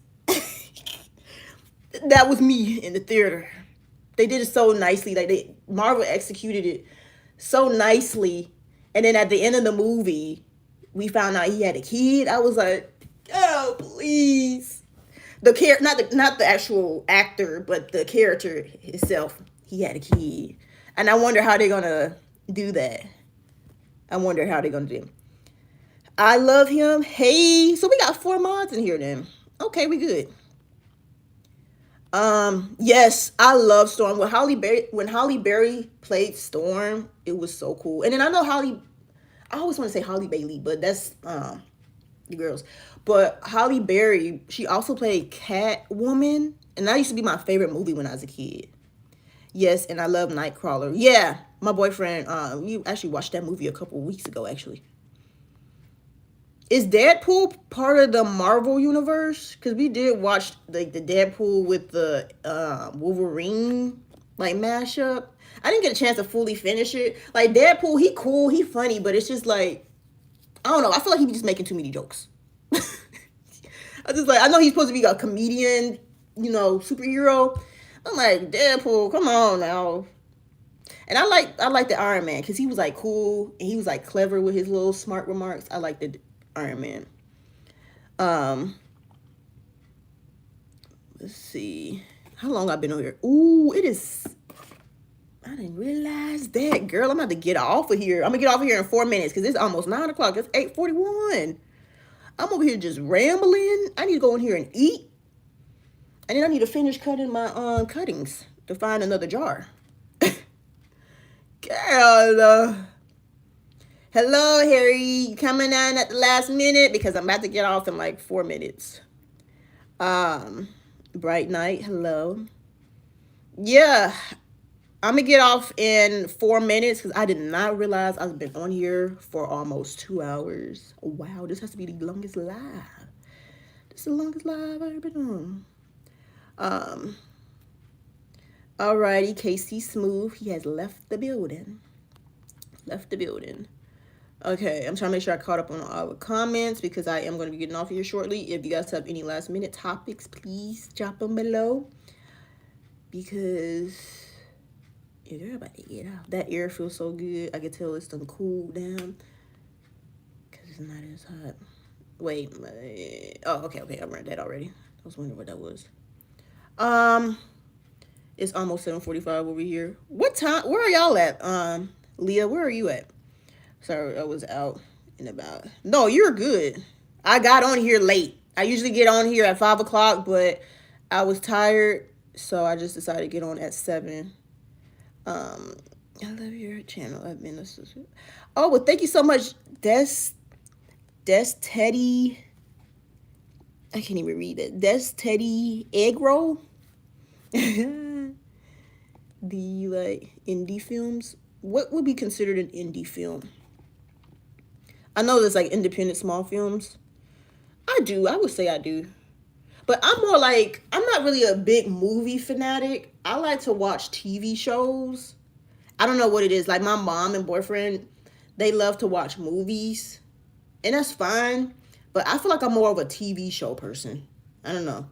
That was me in the theater. They did it so nicely. Like Marvel executed it so nicely. And then at the end of the movie, we found out he had a kid. I was like, oh, please. Not the actual actor, but the character itself, he had a kid. And I wonder how they're gonna do that. I wonder how they're gonna do. I love him. Hey, so we got 4 mods in here then. Okay, we good. Yes, I love Storm. When Holly Berry played Storm, it was so cool. And then I know I always want to say Holly Bailey, but that's the girls. But Holly Berry, she also played Catwoman, and that used to be my favorite movie when I was a kid. Yes, and I love Nightcrawler. Yeah, my boyfriend, we actually watched that movie a couple weeks ago, actually. Is Deadpool part of the Marvel universe? Because we did watch like the Deadpool with the Wolverine like mashup. I didn't get a chance to fully finish it. Like Deadpool, he cool, he funny, but it's just like, I don't know. I feel like he be just making too many jokes. I know he's supposed to be a comedian, superhero. I'm like, Deadpool, come on now. And I like the Iron Man because he was like cool and he was like clever with his little smart remarks. I like the Iron Man. Let's see. How long I've been on here? Ooh, it is. I didn't realize that, girl. I'm about to get off of here. I'm gonna get off of here in 4 minutes because it's almost 9 o'clock. It's 8:41. I'm over here just rambling. I need to go in here and eat. And then I need to finish cutting my cuttings to find another jar. Girl. Hello, Harry. You coming on at the last minute? Because I'm about to get off in like 4 minutes. Bright Night. Hello. Yeah. I'm going to get off in 4 minutes because I did not realize I've been on here for almost 2 hours. Wow, this has to be the longest live. This is the longest live I've ever been on. Alrighty, Casey Smooth. He has left the building. Okay, I'm trying to make sure I caught up on all the comments because I am going to be getting off here shortly. If you guys have any last minute topics, please drop them below. Because you're about to get out. That air feels so good. I can tell it's done cooled down. Because it's not as hot. Wait. Oh, okay. I read that already. I was wondering what that was. It's almost 7:45 over here. What time? Where are y'all at? Leah, where are you at? Sorry, I was out and about. No, you're good. I got on here late. I usually get on here at 5 o'clock, but I was tired, so I just decided to get on at 7. I love your channel. I've been associated. Oh, well, thank you so much, Des Teddy. I can't even read it. That's Teddy Egg Roll. The like indie films. What would be considered an indie film? I know there's like independent small films. I do. I would say I do. But I'm more like, I'm not really a big movie fanatic. I like to watch TV shows. I don't know what it is. Like my mom and boyfriend, they love to watch movies. And that's fine. But I feel like I'm more of a TV show person. I don't know.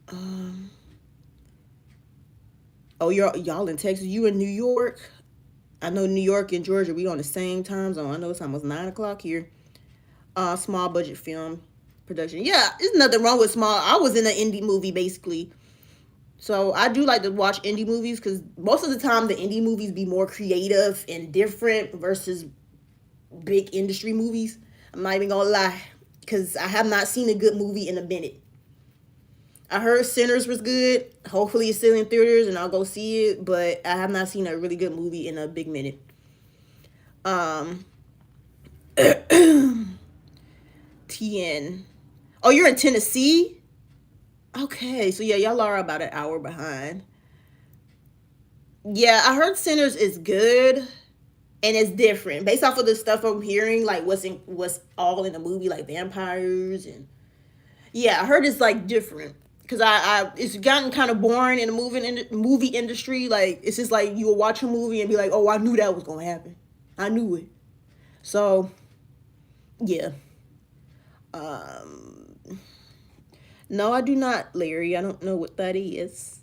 Um, oh, y'all in Texas. You in New York? I know New York and Georgia, we on the same time zone. I know it's almost 9 o'clock here. Small budget film production. Yeah, there's nothing wrong with small. I was in an indie movie basically. So I do like to watch indie movies because most of the time the indie movies be more creative and different versus big industry movies. I'm not even gonna lie because I have not seen a good movie in a minute. I heard Sinners was good. Hopefully it's still in theaters and I'll go see it. But I have not seen a really good movie in a big minute. Um, TN. Oh, you're in Tennessee? Okay, so yeah, y'all are about an hour behind. Yeah, I heard Sinners is good and it's different based off of the stuff I'm hearing, like what's all in the movie, like vampires and yeah, I heard it's like different because I it's gotten kind of boring in the movie industry. Like it's just like you will watch a movie and be like, oh, I knew that was gonna happen. I knew it. So yeah. Um, no, I do not, Larry. I don't know what that is.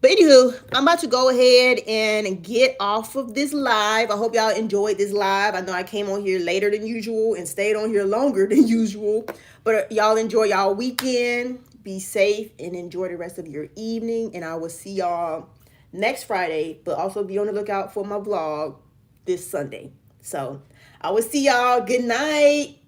But anywho, I'm about to go ahead and get off of this live. I hope y'all enjoyed this live. I know I came on here later than usual and stayed on here longer than usual. But y'all enjoy y'all weekend. Be safe and enjoy the rest of your evening. And I will see y'all next Friday. But also be on the lookout for my vlog this Sunday. So I will see y'all. Good night.